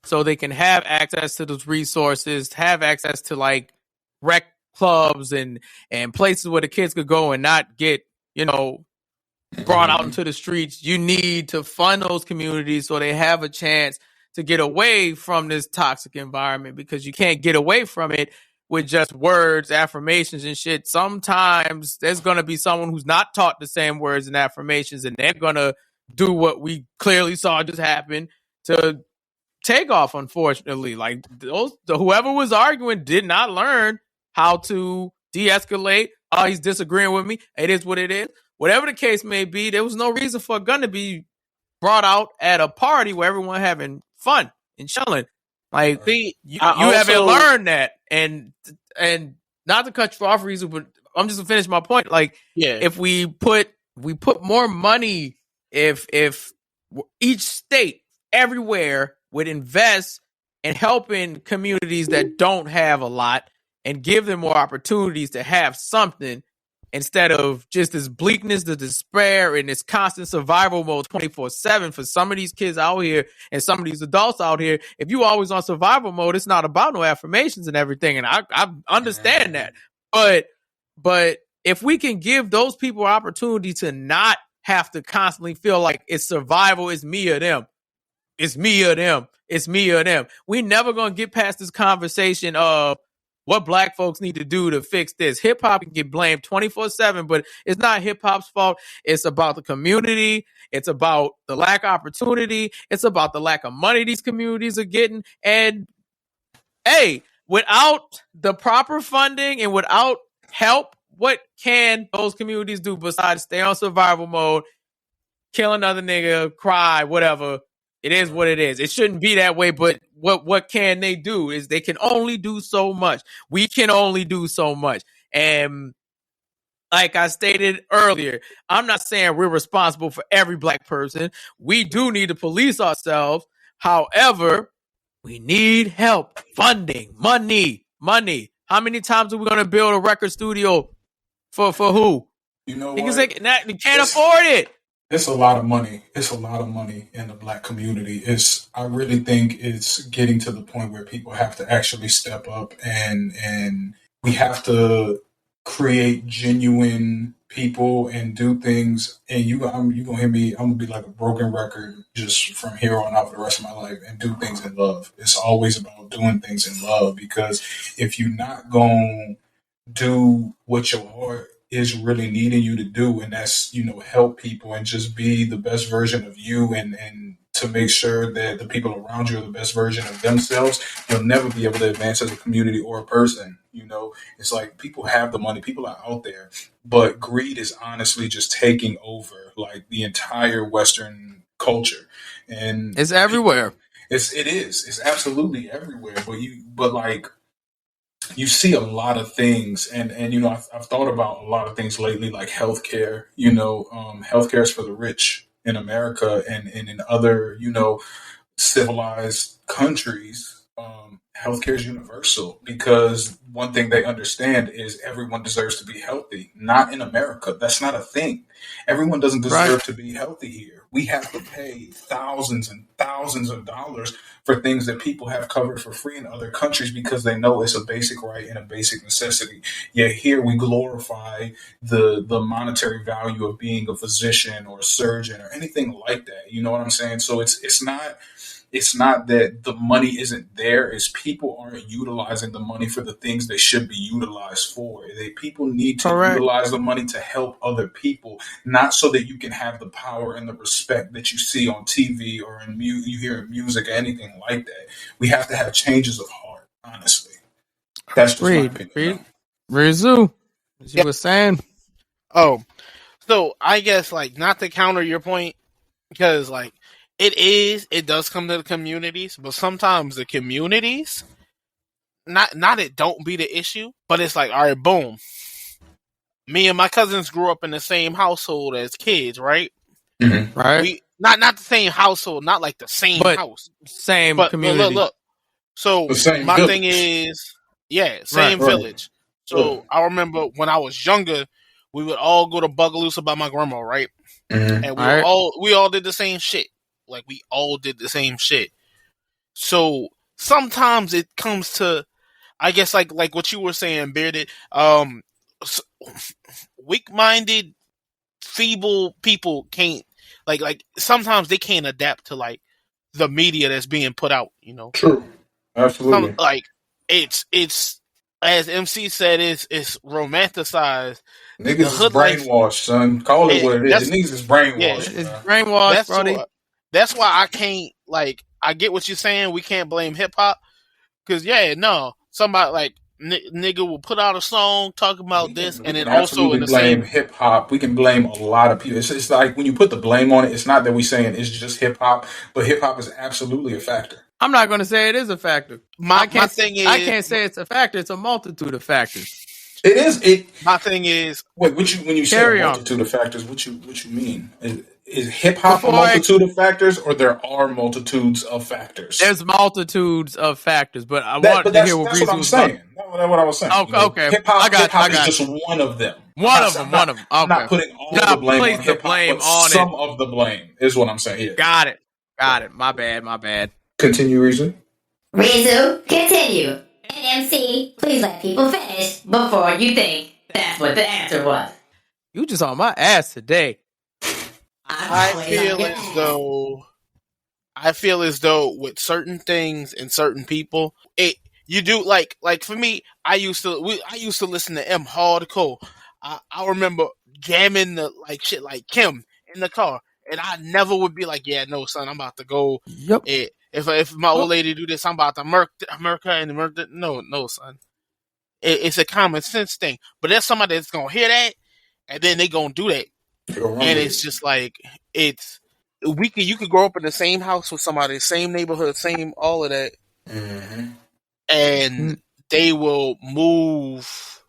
so they can have access to those resources, have access to like rec clubs and places where the kids could go and not get, brought out into the streets. You need to fund those communities so they have a chance to get away from this toxic environment, because you can't get away from it with just words, affirmations and shit. Sometimes there's going to be someone who's not taught the same words and affirmations, and they're going to do what we clearly saw just happen to takeoff, unfortunately. Like whoever was arguing did not learn how to de-escalate. Oh, he's disagreeing with me. It is what it is. Whatever the case may be, there was no reason for a gun to be brought out at a party where everyone having fun and chilling. Like you haven't learned that, and not to cut you off, Reezu, but I'm just gonna finish my point. Like, if we put more money, if each state everywhere would invest in helping communities that don't have a lot and give them more opportunities to have something, instead of just this bleakness, the despair, and this constant survival mode 24/7 for some of these kids out here and some of these adults out here. If you always on survival mode, it's not about no affirmations and everything. And I understand that. But if we can give those people opportunity to not have to constantly feel like it's survival, it's me or them. It's me or them. It's me or them. We never going to get past this conversation of what black folks need to do to fix this. Hip hop can get blamed 24/7, but it's not hip hop's fault. It's about the community. It's about the lack of opportunity. It's about the lack of money these communities are getting. And hey, without the proper funding and without help, what can those communities do besides stay on survival mode, kill another nigga, cry, whatever? It is what it is. It shouldn't be that way, but what can they do is they can only do so much. We can only do so much. And like I stated earlier, I'm not saying we're responsible for every black person. We do need to police ourselves. However, we need help, funding, money. How many times are we going to build a record studio for who? You know because what? they can't afford it. It's a lot of money. It's a lot of money in the black community. I really think it's getting to the point where people have to actually step up and we have to create genuine people and do things. And you gonna hear me. I'm gonna be like a broken record just from here on out for the rest of my life, and do things in love. It's always about doing things in love, because if you're not gonna do what your heart is really needing you to do, and that's help people and just be the best version of you, and to make sure that the people around you are the best version of themselves, you'll never be able to advance as a community or a person. It's like people have the money, people are out there, but greed is honestly just taking over like the entire Western culture, and it's everywhere. It's absolutely everywhere. But like, you see a lot of things, and I've thought about a lot of things lately, like healthcare. Healthcare is for the rich in America, and in other civilized countries. Healthcare is universal, because one thing they understand is everyone deserves to be healthy. Not in America. That's not a thing. Everyone doesn't deserve to be healthy here. We have to pay thousands and thousands of dollars for things that people have covered for free in other countries, because they know it's a basic right and a basic necessity. Yet here we glorify the monetary value of being a physician or a surgeon or anything like that. You know what I'm saying? So it's not It's not that the money isn't there; it's people aren't utilizing the money for the things they should be utilized for. People need to Correct. utilize the money to help other people, not so that you can have the power and the respect that you see on TV or you hear in music or anything like that. We have to have changes of heart, honestly. That's just my opinion. Reezu, as you Yeah. were saying. Oh, so I guess like not to counter your point, because like it does come to the communities, but sometimes the communities, not it don't be the issue, but it's like, all right, boom. Me and my cousins grew up in the same household as kids, right? Mm-hmm. Right. We not the same household, not like the same house, same but community. look. So The same my village. thing is, same Right. village. So I remember when I was younger, we would all go to Bugaloosa by my grandma, right? Mm-hmm. And we all did the same shit. Like we all did the same shit. So sometimes it comes to, I guess, like what you were saying, Bearded. Weak-minded, feeble people can't like sometimes they can't adapt to like the media that's being put out. You know, True. Absolutely. some like it's as MC said, it's romanticized. Niggas The is hood life, brainwashed, son. Call it what it is. Niggas is brainwashed. It's man. brainwashed, buddy. That's why I can't like. I get what you're saying. We can't blame hip hop because somebody like nigga will put out a song talking about this, and then also in the blame same hip hop. We can blame a lot of people. It's like when you put the blame on it, it's not that we're saying it's just hip hop, but hip hop is absolutely a factor. I'm not going to say it is a factor. My thing is, I can't say it's a factor. It's a multitude of factors. It is. My thing is, wait. When you say a multitude of factors, what you mean? Is hip hop a multitude of factors, or there are multitudes of factors? There's multitudes of factors, but I want to hear what Reezu was saying. That's what I was saying. Okay. Hip hop is you. just one of them. One of them. Okay. I'm not putting all the blame on hip hop, but some of the blame is what I'm saying here. Got it. My bad. Continue, Reezu. Reezu, continue. And MC, please let people finish before you think that's what the answer was. You just on my ass today. I feel as though with certain things and certain people, you do like for me. I used to listen to M hardcore. I remember jamming the like shit like Kim in the car, and I never would be like, yeah, no, son, I'm about to go. Yep. If my old lady do this, I'm about to murk her and murk it. No, son. It's a common sense thing. But there's somebody that's gonna hear that, and then they gonna do that. And it's just like you could grow up in the same house with somebody, same neighborhood, same all of that, and they will move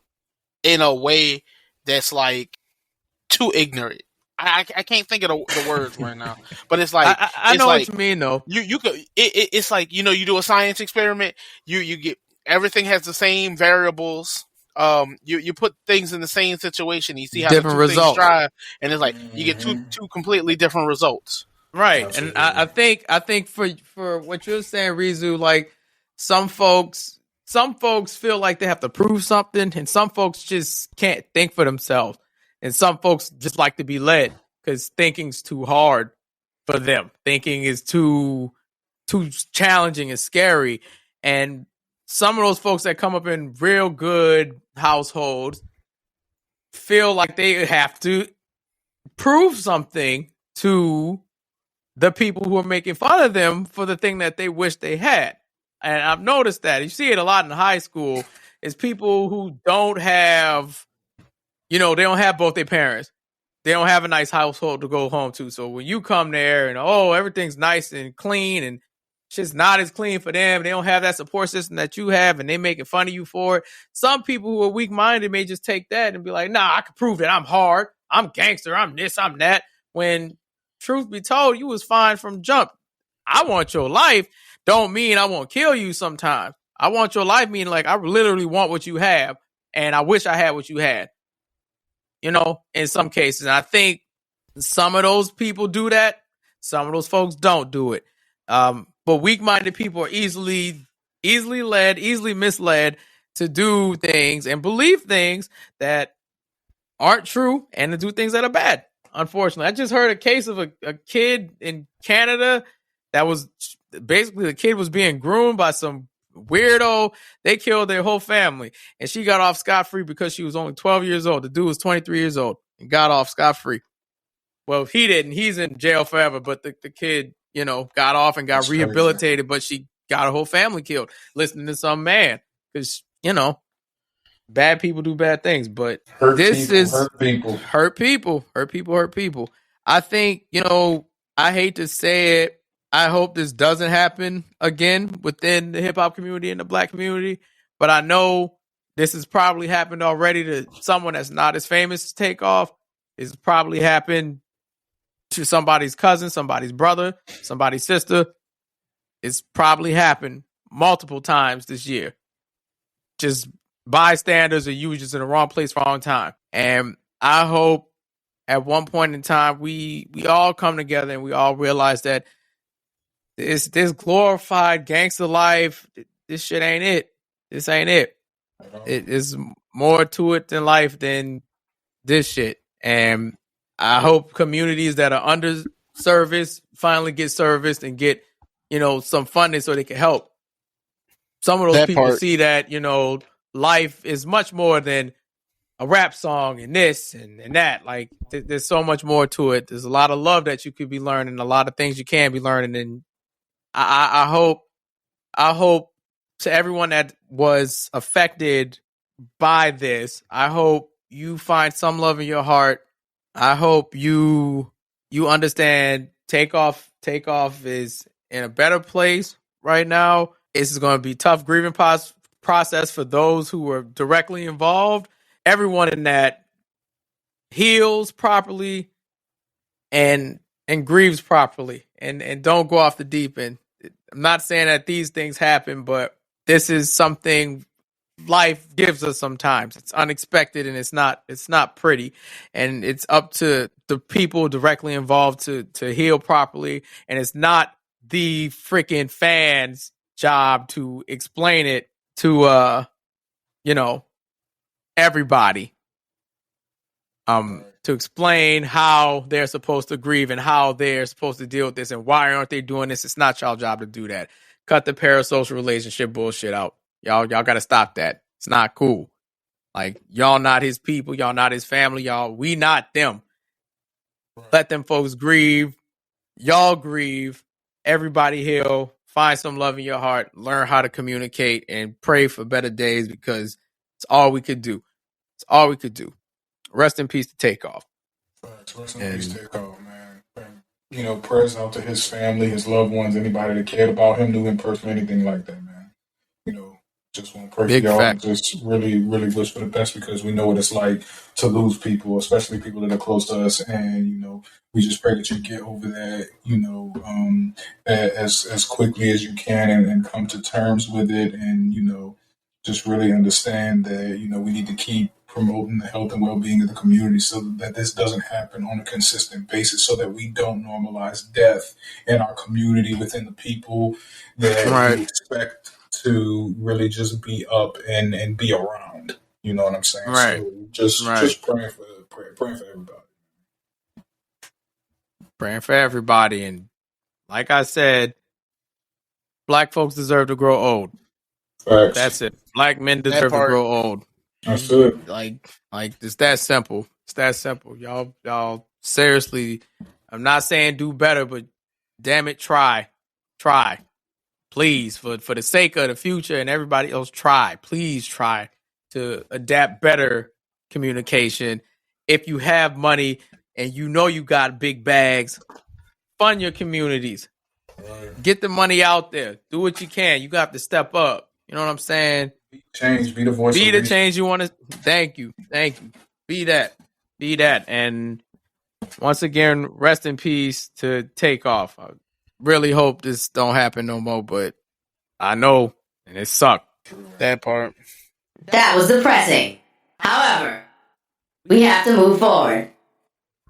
in a way that's like too ignorant. I can't think of the words right now, but it's like I know what you mean though. You could it's like you do a science experiment. You get everything has the same variables. You put things in the same situation. You see how different the two results things drive, and it's like you get two completely different results. Right. Absolutely. And I think for what you're saying, Reezu, like some folks feel like they have to prove something, and some folks just can't think for themselves, and some folks just like to be led because thinking's too hard for them. Thinking is too challenging and scary, and some of those folks that come up in real good households feel like they have to prove something to the people who are making fun of them for the thing that they wish they had. And I've noticed that. You see it a lot in high school. It's people who don't have, they don't have both their parents. They don't have a nice household to go home to. So when you come there and, everything's nice and clean and shit's not as clean for them, they don't have that support system that you have, and they making fun of you for it. Some people who are weak-minded may just take that and be like, nah, I can prove that I'm hard. I'm gangster. I'm this, I'm that. When truth be told, you was fine from jump. I want your life don't mean I won't kill you sometimes. I want your life meaning like I literally want what you have, and I wish I had what you had. In some cases. And I think some of those people do that. Some of those folks don't do it. But weak-minded people are easily led, easily misled to do things and believe things that aren't true and to do things that are bad. Unfortunately, I just heard a case of a kid in Canada that was basically the kid was being groomed by some weirdo. They killed their whole family, and she got off scot-free because she was only 12 years old. The dude was 23 years old and got off scot-free. Well, he didn't. He's in jail forever, but the kid, got off and got That's rehabilitated, but she got her whole family killed listening to some man. Because, bad people do bad things, but hurt people. I think, I hate to say it. I hope this doesn't happen again within the hip hop community and the black community, but I know this has probably happened already to someone that's not as famous as Takeoff. It's probably happened to somebody's cousin, somebody's brother, somebody's sister. It's probably happened multiple times this year. Just bystanders or you were just in the wrong place, wrong time. And I hope at one point in time we all come together and we all realize that this glorified gangster life, this shit ain't it. This ain't it. It is more to it than life than this shit. And I hope communities that are underserviced finally get serviced and get, some funding so they can help. Some of those people see that, life is much more than a rap song and this and that. Like, there's so much more to it. There's a lot of love that you could be learning, a lot of things you can be learning. And I hope to everyone that was affected by this, I hope you find some love in your heart. I hope you understand Takeoff is in a better place right now. This is going to be a tough grieving process for those who were directly involved. Everyone in that heals properly and grieves properly and don't go off the deep end. I'm not saying that these things happen, but this is something life gives us sometimes. It's unexpected and it's not pretty. And it's up to the people directly involved to heal properly. And it's not the freaking fans' job to explain it to everybody. To explain how they're supposed to grieve and how they're supposed to deal with this and why aren't they doing this. It's not y'all job to do that. Cut the parasocial relationship bullshit out. Y'all got to stop that. It's not cool. Like, y'all not his people. Y'all not his family. We not them. Let them folks grieve. Y'all grieve. Everybody heal. Find some love in your heart. Learn how to communicate and pray for better days because it's all we could do. It's all we could do. Rest in peace to Takeoff. Rest in peace to Takeoff, man. And, prayers out to his family, his loved ones, anybody that cared about him, knew him personally, anything like that, man. Just want to pray for y'all and just really, really wish for the best because we know what it's like to lose people, especially people that are close to us. And, we just pray that you get over that, as quickly as you can and come to terms with it and, just really understand that, we need to keep promoting the health and well-being of the community so that this doesn't happen on a consistent basis so that we don't normalize death in our community within the people that we expect to really just be up and be around. You know what I'm saying? Right. So just praying for everybody. Praying for everybody. And like I said, black folks deserve to grow old. Facts. That's it. Black men deserve to grow old. That's it. Like it's that simple. It's that simple. Y'all seriously, I'm not saying do better, but damn it, try. Please, for the sake of the future and everybody else, please try to adapt better communication. If you have money and you got big bags, fund your communities. Right. Get the money out there. Do what you can. You got to step up. You know what I'm saying? Change, be the voice. Be the change you want to. Thank you. Be that. And once again, rest in peace to Takeoff. I really hope this don't happen no more, but I know, and it sucked. That part. That was depressing. However, we have to move forward.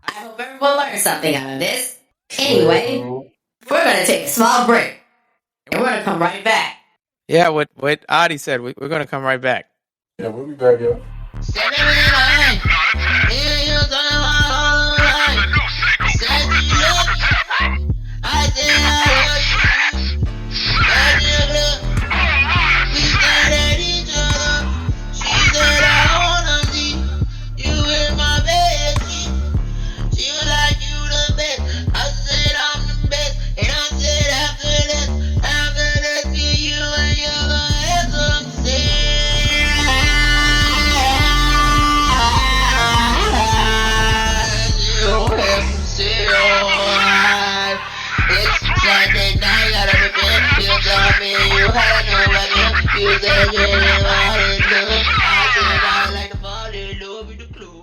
I hope everyone learned something out of this. Anyway, we're going to take a small break, and we're going to come right back. Yeah, what O.D.I said, we're going to come right back. Yeah, we'll be back, yo.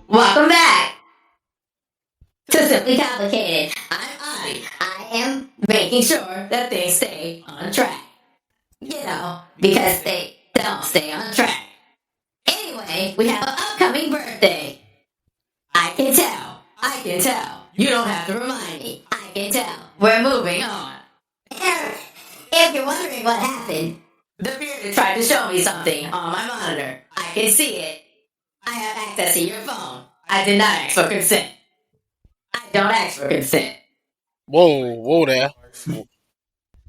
Welcome back to Simply Complicated. I'm O.D.I. I am making sure that things stay on track. You know, because they don't stay on track. Anyway, we have an upcoming birthday. I can tell. I can tell. You don't have to remind me. I can tell. We're moving on. If you're wondering what happened, the bearded tried to show me something on my monitor. I can see it. I have access to your phone. I did not ask for consent. I don't ask for consent. Whoa there.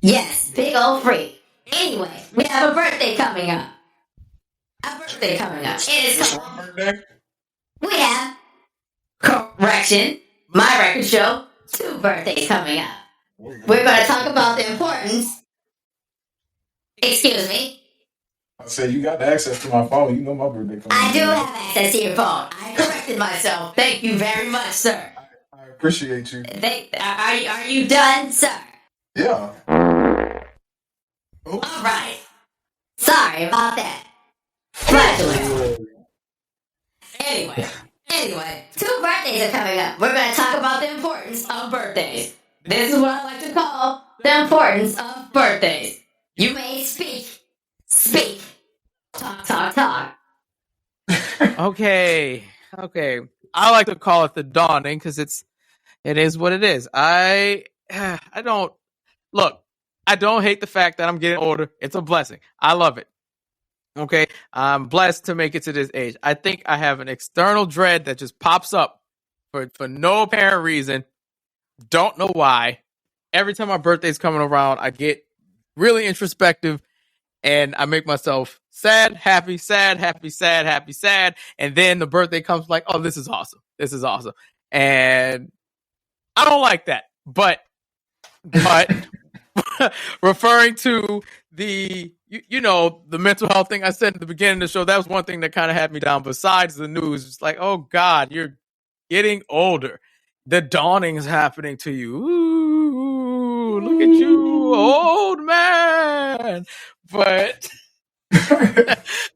Yes, big old freak. Anyway, we have a birthday coming up. It is called... We have... Correction. My record show. 2 birthdays coming up. We're going to talk about the importance... Excuse me. I said you got the access to my phone. You know my birthday coming. I do have access to your phone. I corrected myself. Thank you very much, sir. I appreciate you. Are you done, sir? Yeah. All right. Sorry about that. Flatulence. Anyway, 2 birthdays are coming up. We're going to talk about the importance of birthdays. This is what I like to call the importance of birthdays. You may speak. Talk. Okay. I like to call it the dawning because it is what it is. I don't hate the fact that I'm getting older. It's a blessing. I love it. Okay. I'm blessed to make it to this age. I think I have an external dread that just pops up for no apparent reason. Don't know why. Every time my birthday's coming around, I get really introspective and I make myself sad, happy, sad, happy, sad, happy, sad. And then the birthday comes like, oh, this is awesome. And I don't like that. But referring to the mental health thing I said at the beginning of the show, that was one thing that kind of had me down. Besides the news, it's like, oh God, you're getting older. The dawning is happening to you. Ooh, look at you, old man. But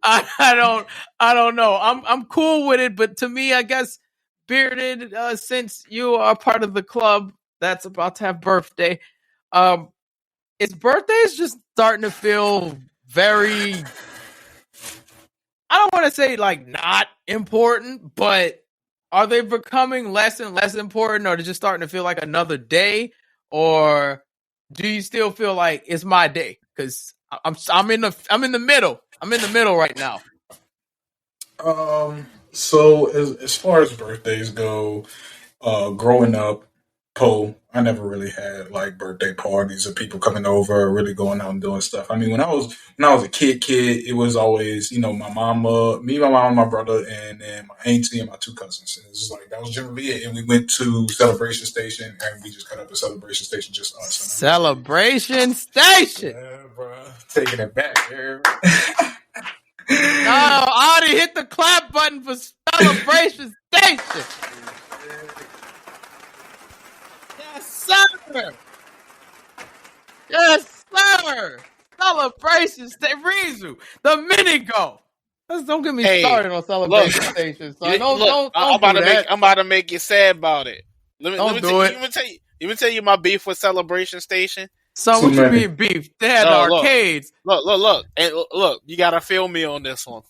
I don't know. I'm cool with it, but to me, I guess bearded, since you are part of the club that's about to have birthday, its birthday is just starting to feel very, I don't want to say like not important, but are they becoming less and less important, or are they just starting to feel like another day? Or do you still feel like it's my day? Because I'm in the middle. I'm in the middle right now. So as far as birthdays go, growing up, I never really had like birthday parties or people coming over or really going out and doing stuff. I mean, when I was a kid, it was always, my mama, my mom, my brother, and then my auntie and my 2 cousins. And it was like, that was generally it. And we went to Celebration Station and we just cut up a Celebration Station, just us. Celebration Station! Yeah, bro. Taking it back there. I already hit the clap button for Celebration Station. Yes, sir. Celebration Station. Reezu, the mini go. Don't get me started on Celebration Station. So I'm about to make you sad about it. Let me tell you my beef with Celebration Station. So what you mean beef? They had arcades. Look, and look. You gotta feel me on this one.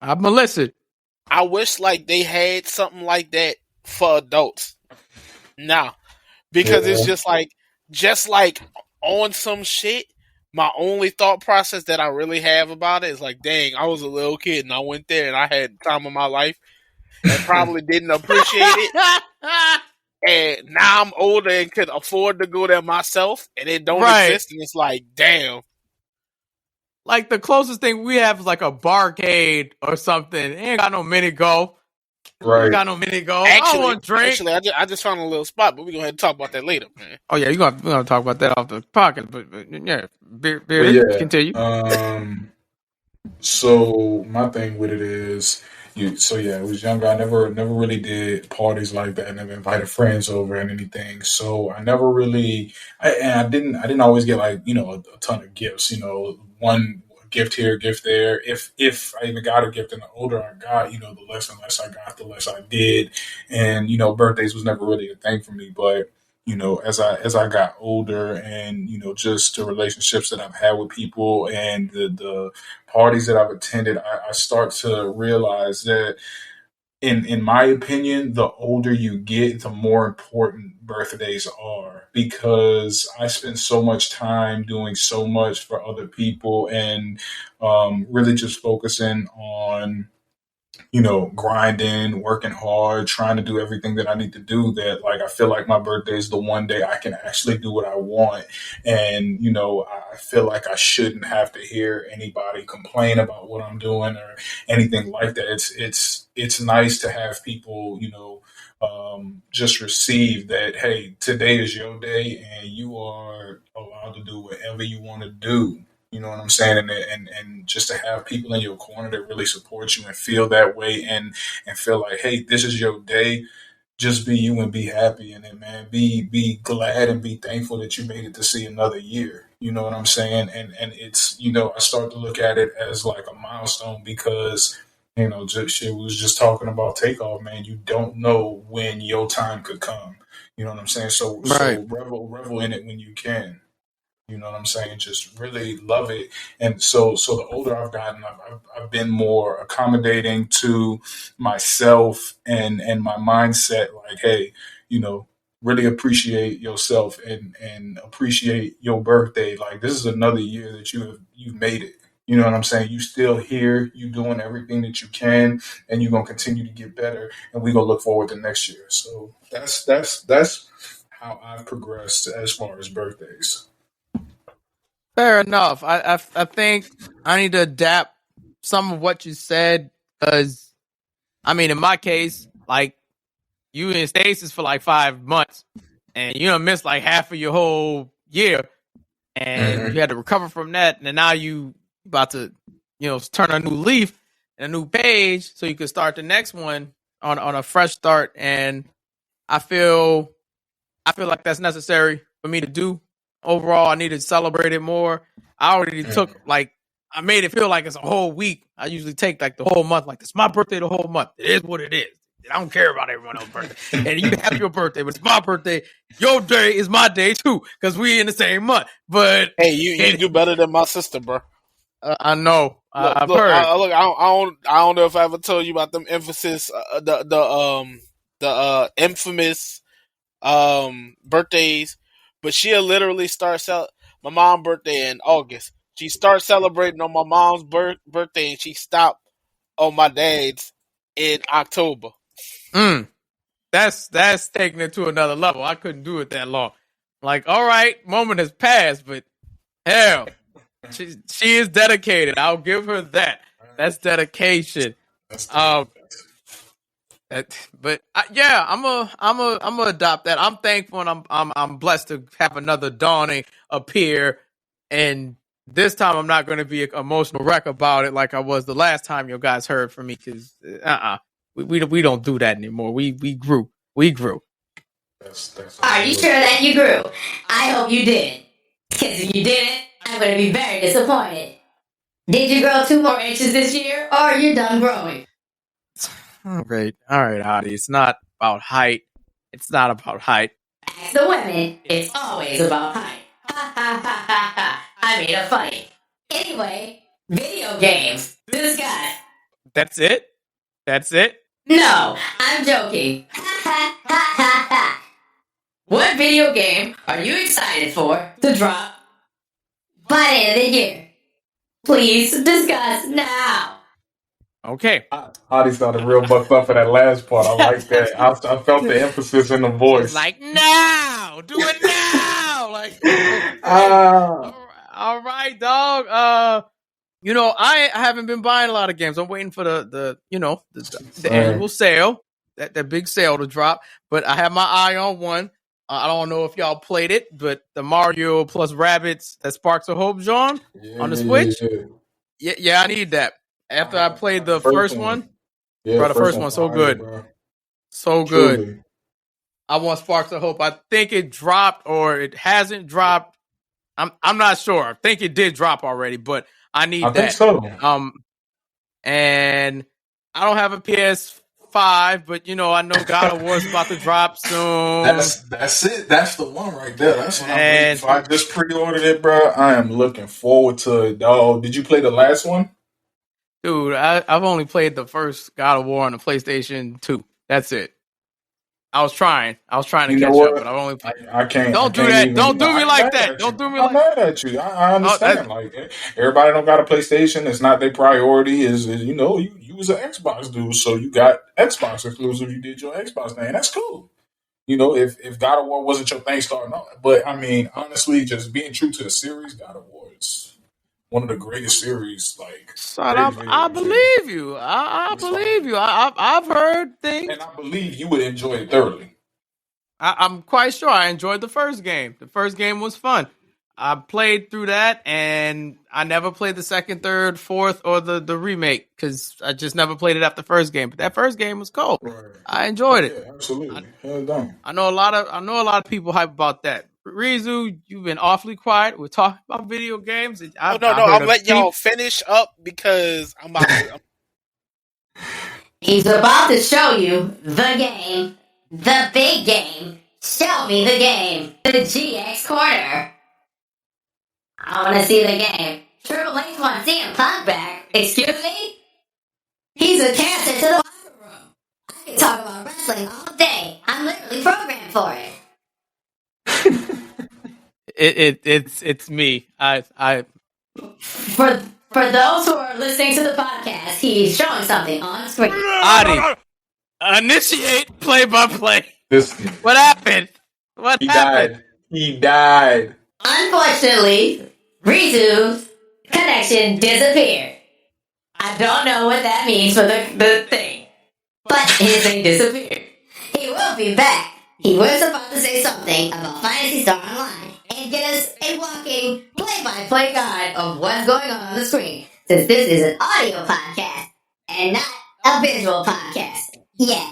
I'm Melissa. I wish like they had something like that for adults. Nah, because it's just like on some shit. My only thought process that I really have about it is like, dang, I was a little kid and I went there and I had the time of my life and probably didn't appreciate it. And now I'm older and could afford to go there myself, and it don't exist. And it's like, damn. Like the closest thing we have is like a barcade or something. It ain't got no mini go. Right. Ain't got no mini go. Actually, I don't want to drink. Actually, I just found a little spot, but we're going to talk about that later, man. Oh yeah, we're gonna talk about that off the pocket. But yeah, beer, continue. So my thing with it is, So yeah, I was younger. I never really did parties like that. I never invited friends over and anything. So I never really, I didn't always get like a ton of gifts. One gift here, gift there. If I even got a gift, and the older I got, the less and less I got, the less I did. And birthdays was never really a thing for me. But as I got older, and just the relationships that I've had with people, and the parties that I've attended, I start to realize that, in my opinion, the older you get, the more important birthdays are, because I spend so much time doing so much for other people, and really just focusing on grinding, working hard, trying to do everything that I need to do, that like I feel like my birthday is the one day I can actually do what I want. And, I feel like I shouldn't have to hear anybody complain about what I'm doing or anything like that. It's nice to have people, just receive that, hey, today is your day and you are allowed to do whatever you want to do. You know what I'm saying? And just to have people in your corner that really support you and feel that way, and feel like, hey, this is your day. Just be you and be happy in it, man. Be glad and be thankful that you made it to see another year. You know what I'm saying? And it's, I start to look at it as like a milestone, because just shit, we was just talking about takeoff, man. You don't know when your time could come. You know what I'm saying? So Right. revel in it when you can. You know what I'm saying? Just really love it. And so the older I've gotten, I've been more accommodating to myself, and my mindset. Like, hey, really appreciate yourself, and appreciate your birthday. Like, this is another year that you've made it. You know what I'm saying? You still here. You doing everything that you can, and you're gonna continue to get better. And we gonna look forward to next year. So that's how I've progressed as far as birthdays. Fair enough. I think I need to adapt some of what you said, because, I mean, in my case, like, you in stasis for like 5 months, and you done missed like half of your whole year, and you had to recover from that, and then now you about to, turn a new leaf and a new page, so you can start the next one on a fresh start. And I feel like that's necessary for me to do. Overall, I need to celebrate it more. I already took, like, I made it feel like it's a whole week. I usually take like the whole month, like, it's my birthday the whole month. It is what it is. I don't care about everyone else's birthday. And you have your birthday, but it's my birthday. Your day is my day too, because we in the same month. But hey, you do better than my sister, bro. I know. I've look, heard. I don't know if I ever told you about them emphasis, the infamous birthdays, but she'll literally start my mom's birthday in August. She starts celebrating on my mom's birthday, and she stopped on my dad's in October. That's taking it to another level. I couldn't do it that long. Like, all right, moment has passed, but hell, she is dedicated. I'll give her that. That's dedication. But yeah, I'm a adopt that. I'm thankful, and I'm blessed to have another dawning appear. And this time, I'm not going to be an emotional wreck about it like I was the last time you guys heard from me. Because we don't do that anymore. We grew. Are you sure that you grew? I hope you did. Because if you didn't, I'm going to be very disappointed. Did you grow 2 more inches this year, or are you done growing? All right, Adi. It's not about height. Ask the women, it's always about height. Ha ha ha ha ha. I made a funny. Anyway, video games. Discuss. That's it? No, I'm joking. Ha ha ha ha ha. What video game are you excited for to drop by the end of the year? Please discuss now. Okay. Adi started real bucked up for that last part. I like that. I felt the emphasis in the voice. It's like, now! Do it now! Like, all right, dog. I haven't been buying a lot of games. I'm waiting for the annual sale, that big sale to drop. But I have my eye on one. I don't know if y'all played it, but the Mario plus Rabbids, that Sparks of Hope, John, on the Switch. Yeah, I need that. After I played the first one, Yeah, Bro, the first one one's so fire, good. bro. So good. Truly. I want Sparks of Hope. I think it dropped or it hasn't dropped. I'm not sure. I think it did drop already, but I need I think that. so. And I don't have a PS5, but I know God of War is about to drop soon. That's it. That's the one right there. That's what I'm waiting for. I just pre-ordered it, bro. I am looking forward to it, dog. Did you play the last one? Dude, I've only played the first God of War on the PlayStation 2. That's it. I was trying to catch up, but I've only played. I can't. Don't do that. Don't do me like that. Don't do me like that. I'm mad at you. I understand. Like everybody don't got a PlayStation. It's not their priority. Is you was an Xbox dude, so you got Xbox exclusive. You did your Xbox thing. That's cool. If God of War wasn't your thing starting off, but I mean, honestly, just being true to the series, God of War is one of the greatest series. Like, I believe you. I believe you. I've heard things, and I believe you would enjoy it thoroughly. I'm quite sure I enjoyed the first game. The first game was fun. I played through that, and I never played the second, third, fourth, or the remake because I just never played it after the first game. But that first game was cool. Right. I enjoyed it. Yeah, absolutely. Hell done. I know a lot of people hype about that. Reezu, you've been awfully quiet. We're talking about video games. I'm letting y'all finish up because I'm about to. He's about to show you the game, the big game. Show me the game, the GX Corner. I want to see the game. Triple H wants CM Punk back. Excuse me? He's a cancer to the locker room. I can talk about wrestling all day. I'm literally programmed for it. It's me. For those who are listening to the podcast, he's showing something on screen. O.D.I, initiate play-by-play. What happened? He died. Unfortunately, Reezu's connection disappeared. I don't know what that means for the thing, but his thing disappeared. He will be back. He was about to say something about Fantasy Star Online and get us a walking play-by-play guide of what's going on the screen, since this is an audio podcast and not a visual podcast yet.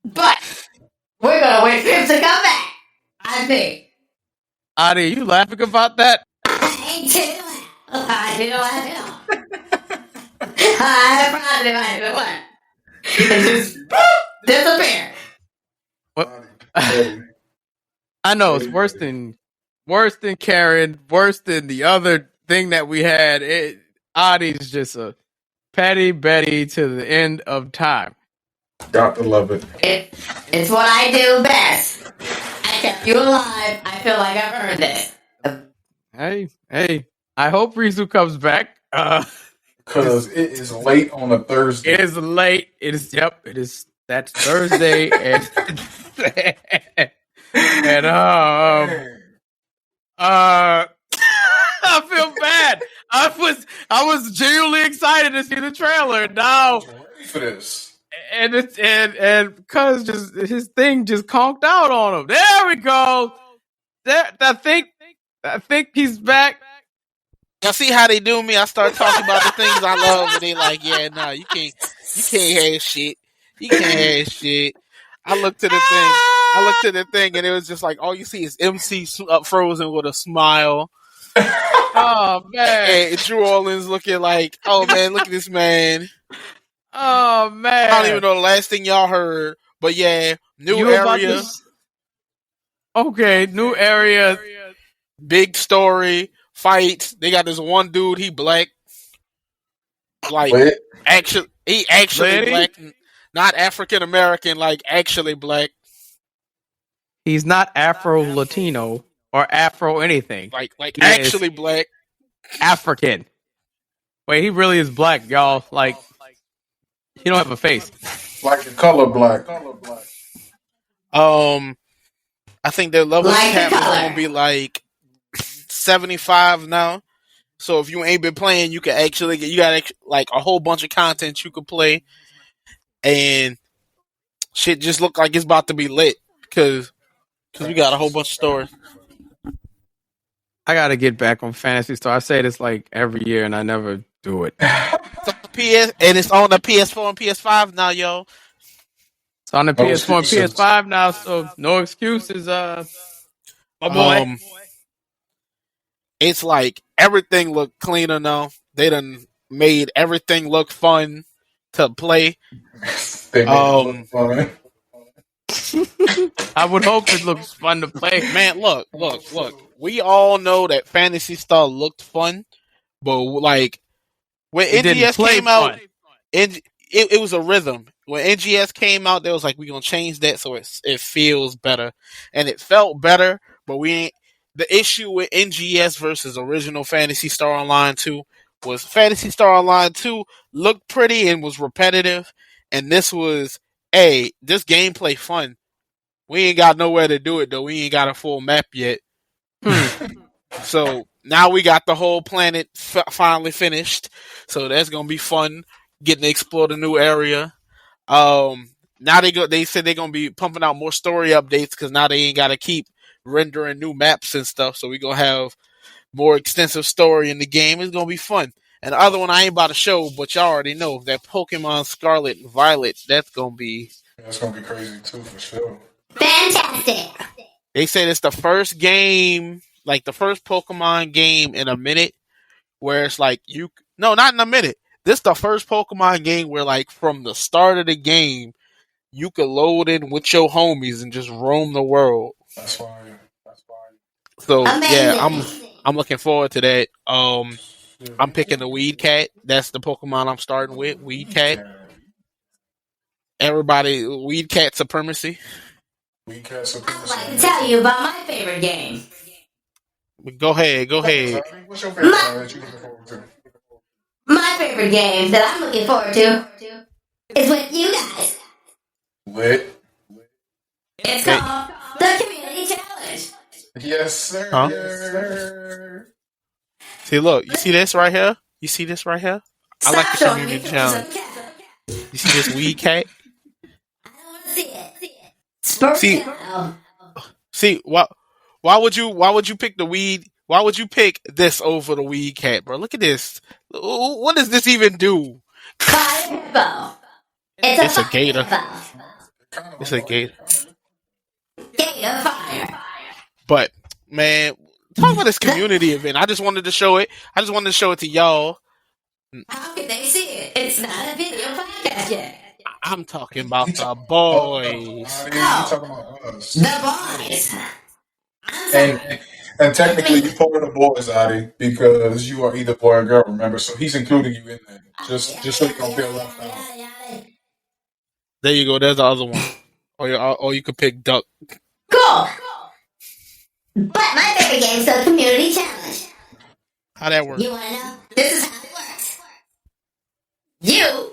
But we're gonna wait for him to come back, I think. O.D.I, you laughing about that? I didn't laugh at all. I promise I didn't laugh. And just disappear. What? I know it's worse than Karen, worse than the other thing that we had. O.D.I's just a petty Betty to the end of time. Got to love it. It's what I do best. I kept you alive. I feel like I've earned this. Hey, I hope Reezu comes back. Because it is late on a Thursday. It is late. It is. That's Thursday, and I feel bad. I was genuinely excited to see the trailer. Now ready for this, and because just his thing just conked out on him. There we go. I think he's back. Y'all see how they do me? I start talking about the things I love, and they like, yeah, no, you can't have shit. You can't have shit. I looked to the thing, and it was just like all you see is MC frozen with a smile. Oh man! And Drew Orleans looking like, oh man, look at this man. Oh man! I don't even know the last thing y'all heard, but yeah, new area. Okay, new area. Big story. Fights. They got this one dude. He black. Like he actually black, not African American. Like actually black. He's not Afro Latino or Afro anything. Like he actually black. African. Wait, he really is black, y'all. Like he don't have a face. Like the color black. I think their level cap is gonna be like 75 now. So if you ain't been playing, you can actually you got like a whole bunch of content you could play, and shit just look like it's about to be lit because we got a whole bunch of stories. I gotta get back on Fantasy Star. I say this like every year, and I never do it. PS and it's on the PS4 and PS5 now, yo. It's on the No PS4 and excuses. PS5 now, so no excuses. My boy. It's like everything look cleaner now. They done made everything look fun to play. They made it look fun. I would hope it looks fun to play. Man, look. We all know that Phantasy Star looked fun, but like when It didn't NGS play came out, fun. it was a rhythm. When NGS came out, they was like, "We gonna change that so it feels better," and it felt better. But we ain't. The issue with NGS versus original Phantasy Star Online 2 was Phantasy Star Online 2 looked pretty and was repetitive, and this was, hey, this gameplay fun. We ain't got nowhere to do it though. We ain't got a full map yet. So now we got the whole planet finally finished. So that's gonna be fun getting to explore the new area. Now they said they're gonna be pumping out more story updates because now they ain't gotta keep rendering new maps and stuff. So we're gonna have more extensive story in the game. It's gonna be fun. And the other one I ain't about to show, but y'all already know that Pokemon Scarlet and Violet. That's gonna be crazy too, for sure. Fantastic. They said it's the first game, like the first Pokemon game in a minute, where it's like not in a minute. This is the first Pokemon game where, like, from the start of the game, you could load in with your homies and just roam the world. That's fine. So Amazing. yeah, I'm looking forward to that. I'm picking the Weed Cat. That's the Pokemon I'm starting with. Weed Cat. Everybody, Weed Cat supremacy. Weed Cat I'd supremacy. like to tell you about my favorite game. Go ahead. What's your favorite one that you looking forward to? My favorite game that I'm looking forward to is with you guys. Lit. It's called the Community Challenge. Yes, sir. Huh? Yes, sir. See, look, you see this right here? You see this right here? I like the Stop showing community me challenge. pictures of the cat. You see this Weed Cat? I don't want to see it. Spurt See- out. See, why would you pick the weed? Why would you pick this over the Weed Cat, bro? Look at this. What does this even do? Fire hippo. It's a fire gator. hippo. It's a gator. Gator fire. But man, talk about this community event. I just wanted to show it. I just wanted to show it to y'all. How can they see it? It's not a video podcast yet. I'm talking about the boys. You talking about us. The boys. And technically, you part of the boys, Adi, because you are either boy or girl. Remember, so he's including you in there, just so you don't feel left out. There you go. There's the other one. Or you could pick Duck. Cool. But my favorite game is the Community Challenge. How that work? You want to know? This is how it works. You,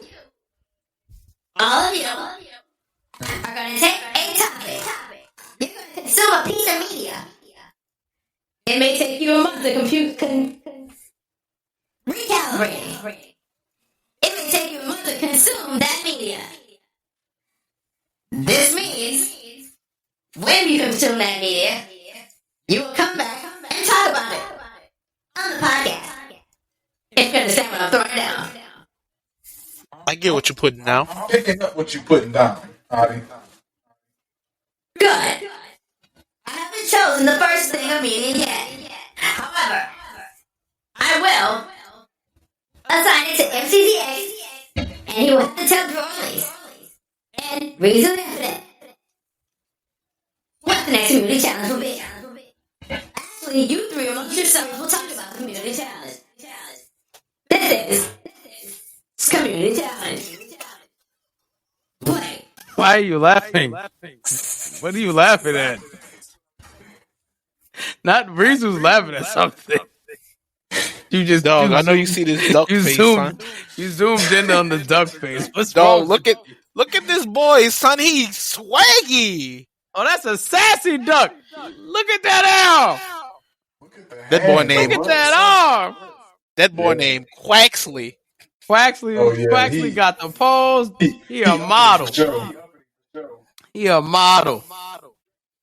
all of you, are going to take a topic. You're going to consume a piece of media. It may take you a month to recalibrate. It may take you a month to consume that media. This means when you consume that media, you will come back and talk about it on the podcast. If you understand what I'm throwing down. I get what you're putting down. I'm picking up what you're putting down, Adi. Good. I haven't chosen the first thing of media yet. However, I will assign it to MCZX, and he will have to tell Drollies and Reezu Infinite what the next community challenge will be. Actually, you three amongst yourselves will talk about the community challenge. This is community challenge. Play. Why are you laughing? What are you laughing at? Not Reezu's laughing at something. You just Dog, I know you see this duck face, son. You zoomed in on the duck face. What's Dog, wrong? look at this boy, son. He's swaggy. Oh, that's a sassy duck. Look at that arm. That boy named Look at that arm. named Quaxley. Quaxley got the pose. He a model. He a model.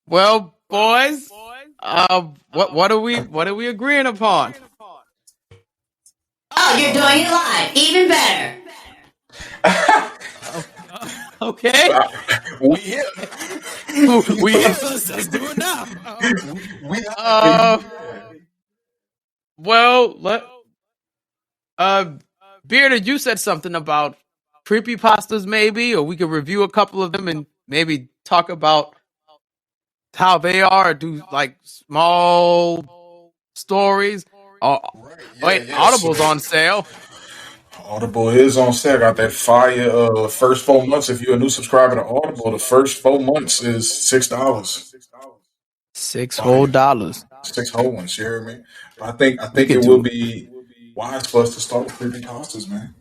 Well, boys, what are we agreeing upon? Oh, you're doing it live. Even better. Okay. We here. Let's do it now. We are. Well, Bearded, you said something about creepypastas, maybe, or we could review a couple of them and maybe talk about how they are, or do like small stories. Oh, Right, wait, yeah. Audible's So on sale. Audible is on sale. Got that fire first 4 months. If you're a new subscriber to Audible, the first 4 months is $6. $6 whole. 6 whole ones, you hear me? But I think We it could will do. be wise for us to start with creepy pastas, man.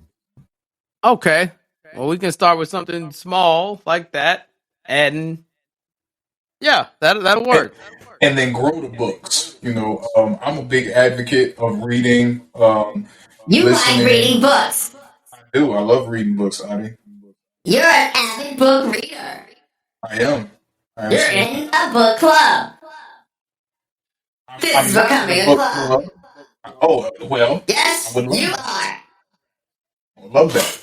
Okay. Well, we can start with something small like that, and yeah, that'll And, work. and then grow the books. I'm a big advocate of reading, You like listening. reading books. I do. I love reading books, Adi. You're an avid book reader. I am. I You're absolutely. in a book club. This I'm is not in becoming a a book club. club. Oh well, I Yes, would love you that. are. I would love that.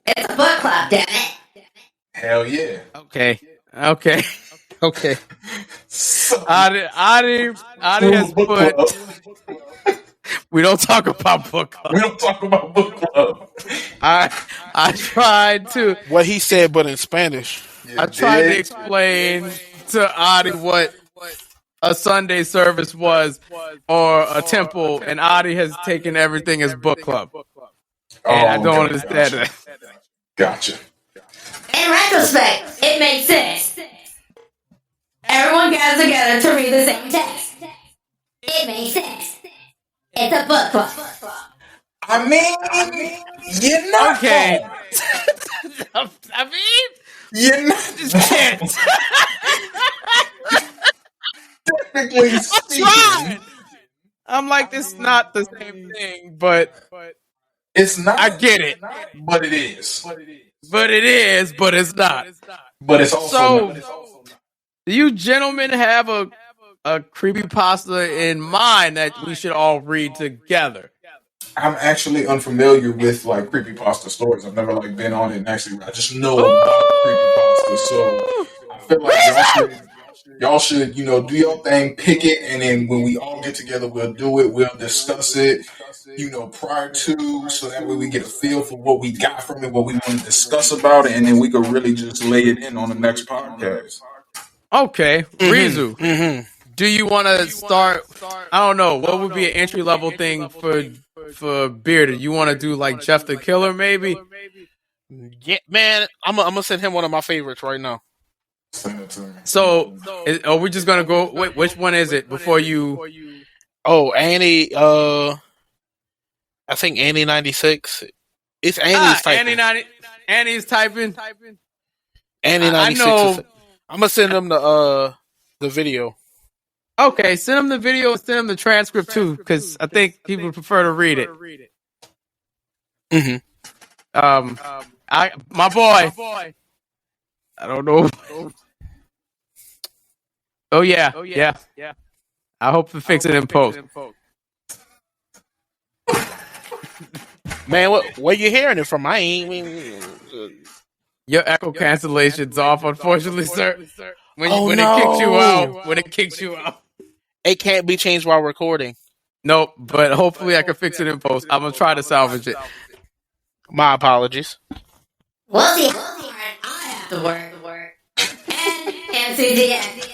It's a book club, damn it. Hell yeah. Okay. So, Adi through has a book put. club. We don't talk about book club. We don't talk about book club. I tried to. What he said, but in Spanish. I tried to explain to Adi what a Sunday service was or a temple, and Adi has taken everything as book club, and I don't understand that. Gotcha. In retrospect, it makes sense. Everyone gathers together to read the same text. It makes sense. It's a book club. I mean, you're not Okay. wrong. I mean, You're not just can't. technically I'm speaking. trying. I'm like, this is not the same thing, but It's not. I get it. But it is. But it is, but it's not. But it's also So, not. do you gentlemen have a creepypasta in mind that we should all read together? I'm actually unfamiliar with like creepypasta stories. I've never like been on it and actually I just know about creepypasta. So Ooh! I feel like y'all should, do your thing, pick it, and then when we all get together, we'll do it. We'll discuss it, prior to, so that way we get a feel for what we got from it, what we want to discuss about it, and then we could really just lay it in on the next podcast. Okay, Reezu, Mm-hmm. do you want to start? I don't know. What would be an entry level thing for Bearded? You want to do like Jeff the Killer, maybe? Yeah, man, I'm gonna send him one of my favorites right now. Send it to me. So, are we just gonna go? Wait, which one is it before you? Oh, Annie. I think Annie 96. It's Annie's typing. Annie's typing. Annie 96. I know. I'm gonna send him the video. Okay, send him the video and send him the transcript too, because I think he would prefer to read it. Mm-hmm. My boy. I don't know. Oh yeah. I hope to fix it in post. Man, where you hearing it from? I ain't. Your echo cancellation's off, unfortunately, sir. When it kicks you out. It can't be changed while recording. Nope, but hopefully I can fix it in post. I'm gonna try to salvage it. My apologies. We'll see how hard I have to work. And MCZX.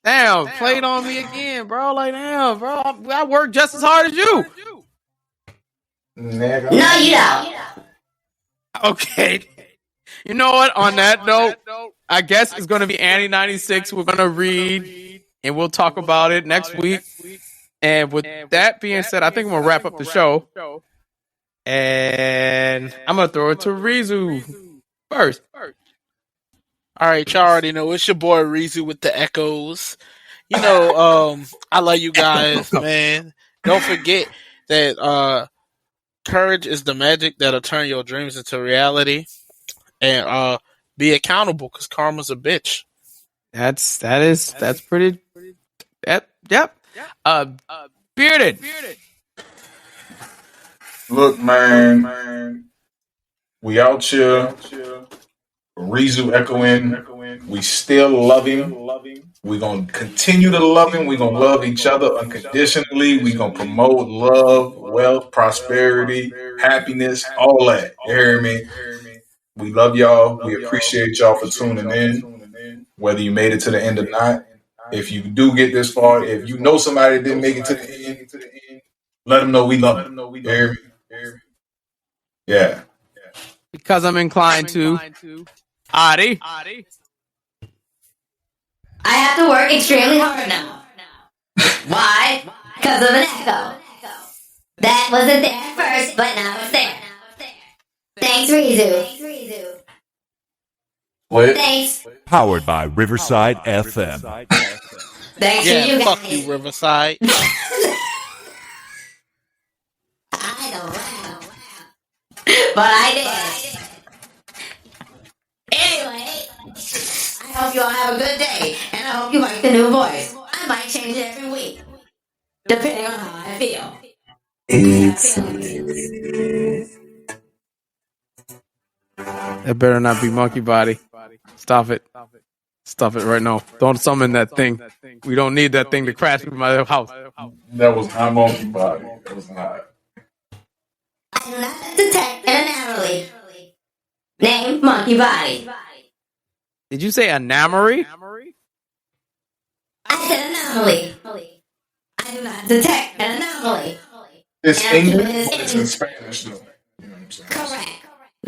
Damn, played on me again, bro. Like, damn, bro. I work just as hard as you. Nigga. No, you don't. Okay. You know what? On that note, I guess it's going to be Annie 96. We're going to read, and we'll talk about it next week. And with that being said, I think I'm going to wrap up the show. And I'm going to throw it to Reezu first. All right, y'all already know it's your boy Reezu with the echoes. I love you guys, man. Don't forget that courage is the magic that'll turn your dreams into reality. And be accountable, because karma's a bitch. That's pretty. Yep. Bearded. Look, man, we out here. Reezu echoing. We still love him. We're going to continue to love him. We're going to love each other unconditionally. We're going to promote love, wealth, prosperity, happiness, all that. You hear me? We love y'all. We appreciate y'all for tuning in, whether you made it to the end or not. If you do get this far, if you know somebody that didn't make it to the end, let them know we love them. You hear me? Yeah. Because I'm inclined to. Adi. I have to work extremely hard now. Why? Because of an echo. That wasn't there at first, but now it's there. Thanks, Reezu. What? Thanks. Powered by Riverside FM. Thanks to you Yeah, guys. fuck you, Riverside. I don't laugh. But I did. Anyway, I hope you all have a good day, and I hope you like the new voice. I might change it every week, depending on how I feel. That better not be monkey body. Stop it. Stop it right now. Don't summon that thing. We don't need that thing to crash through my house. That was not monkey body. That was not. I do not detect an anomaly named Monkey Body. Did you say enamory? I said anomaly. I do not detect an anomaly. It's And I'm English, keeping but this it's in Spanish, though. You know what I'm saying?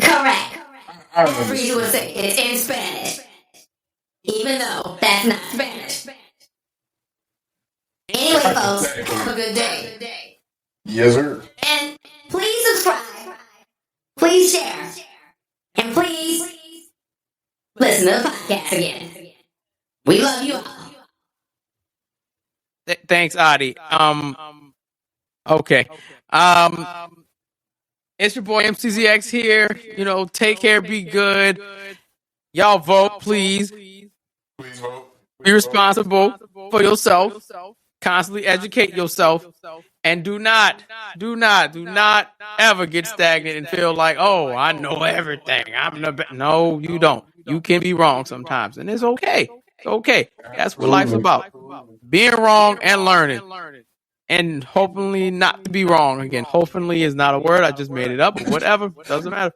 Correct. I Reezu would say it's in Spanish, even though that's not Spanish. Anyway, folks, have a good day. Yes, sir. And please subscribe, please share, and please listen to the podcast again. We love you all. Thanks, Adi. Okay. It's your boy MCZX here. You know, take care, be good. Y'all vote, please. Please vote. Be responsible for yourself. Constantly educate yourself. And do not ever get stagnant and feel like, oh, I know everything. No, you don't. You can be wrong sometimes, and it's okay. It's okay. That's what life's about. Being wrong and learning. And hopefully not to be wrong again. Hopefully is not a word. I just made it up. But whatever. Doesn't matter.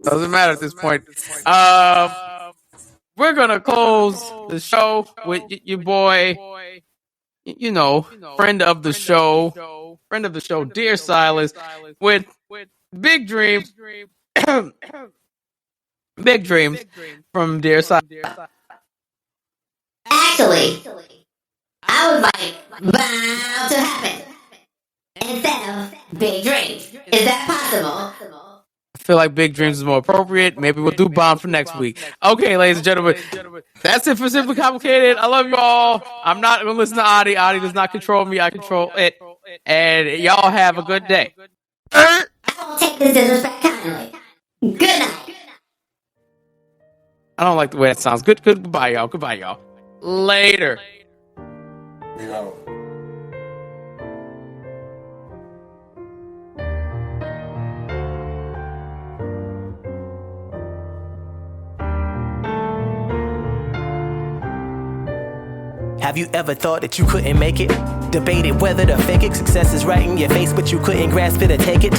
Doesn't matter at this point. We're going to close the show with your boy, you know, friend of the show, dear Silas, with big dreams. Big dreams from dear Silas. Actually, I would like bound to happen instead of big dreams. Is that possible? I feel like big dreams is more appropriate. Maybe we'll do bomb for next week. Okay, ladies and gentlemen, that's it for Simply Complicated. I love you all. I'm not going to listen to Adi. Adi does not control me. I control it. And y'all have a good day. I won't take this disrespect kindly. Good night. I don't like the way that sounds. Goodbye, y'all. Goodbye, y'all. Later. We out. Have you ever thought that you couldn't make it? Debated whether to fake it, success is right in your face, but you couldn't grasp it or take it?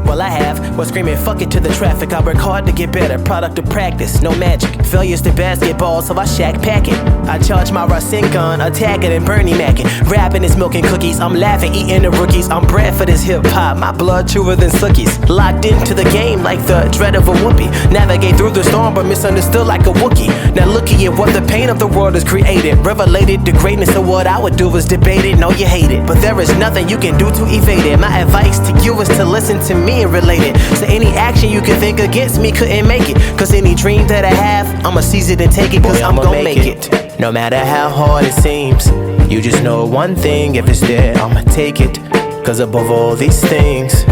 Well, I have. Was screaming fuck it to the traffic. I work hard to get better, product of practice, no magic. Failure's the basketball, so I shack pack it. I charge my Rusin gun, attack it and Bernie Mackin'. Rapping is milking cookies, I'm laughing, eating the rookies. I'm bred for this hip hop, my blood truer than Sookies. Locked into the game like the dread of a whoopee. Navigate through the storm, but misunderstood like a Wookiee. Now looky at what the pain of the world has created. Revelated the greatness of what I would do is debate it. No, you hate it, but there is nothing you can do to evade it. My advice to you is to listen to me and relate it. So any action you can think against me couldn't make it. Cause any dream that I have, I'ma seize it and take it. Cause I'm gonna make it. No matter how hard it seems, you just know one thing, if it's there, I'ma take it. Cause above all these things,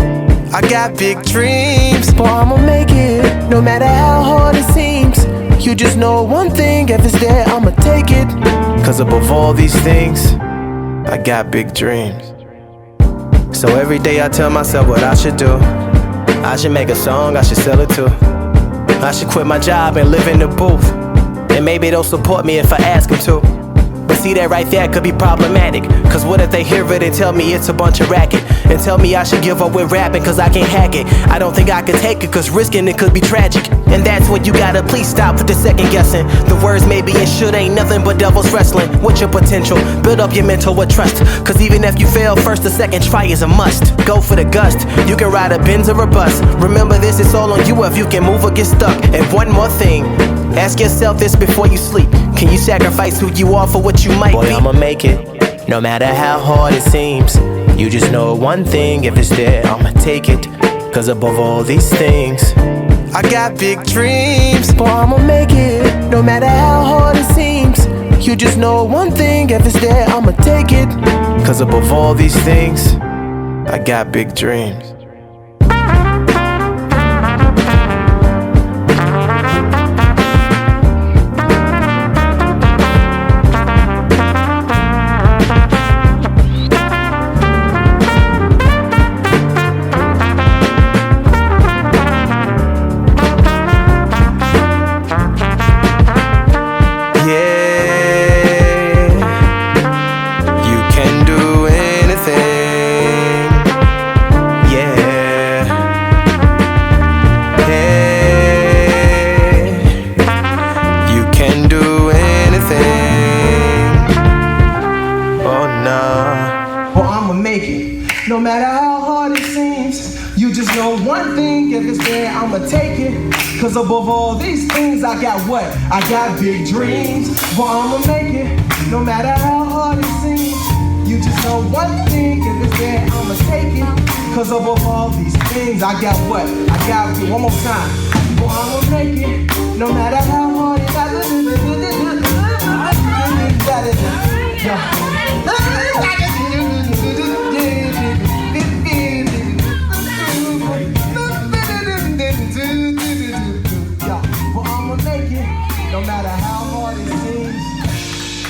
I got big dreams, but I'ma make it. No matter how hard it seems, you just know one thing, if it's there, I'ma take it. Cause above all these things, I got big dreams. So every day I tell myself what I should do. I should make a song, I should sell it too. I should quit my job and live in the booth. And maybe they'll support me if I ask them to. But see, that right there could be problematic. Cause what if they hear it and tell me it's a bunch of racket? And tell me I should give up with rapping cause I can't hack it. I don't think I could take it cause risking it could be tragic. And that's when you gotta please stop with the second guessing. The words maybe and should ain't nothing but devil's wrestling. What's your potential? Build up your mental with trust. Cause even if you fail first, the second try is a must. Go for the gust. You can ride a Benz or a bus. Remember this, it's all on you if you can move or get stuck. And one more thing, ask yourself this before you sleep. Can you sacrifice who you are for what you might be? Boy, I'ma make it, no matter how hard it seems. You just know one thing, if it's there, I'ma take it. Cause above all these things, I got big dreams. Boy, I'ma make it, no matter how hard it seems. You just know one thing, if it's there, I'ma take it. Cause above all these things, I got big dreams. No matter how hard it seems, you just know one thing, if it's there, I'ma take it. Cause above all these things, I got what? I got big dreams. Well, I'ma make it, no matter how hard it seems. You just know one thing, if it's there, I'ma take it. Cause above all these things, I got what? I got you. One more time. Well, I'ma make it, no matter how hard it no matter how hard it seems,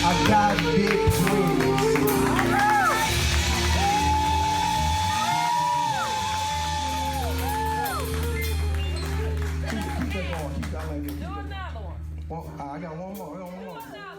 I got big dreams. Keep that going. Keep that like this. Do another one. I got one more.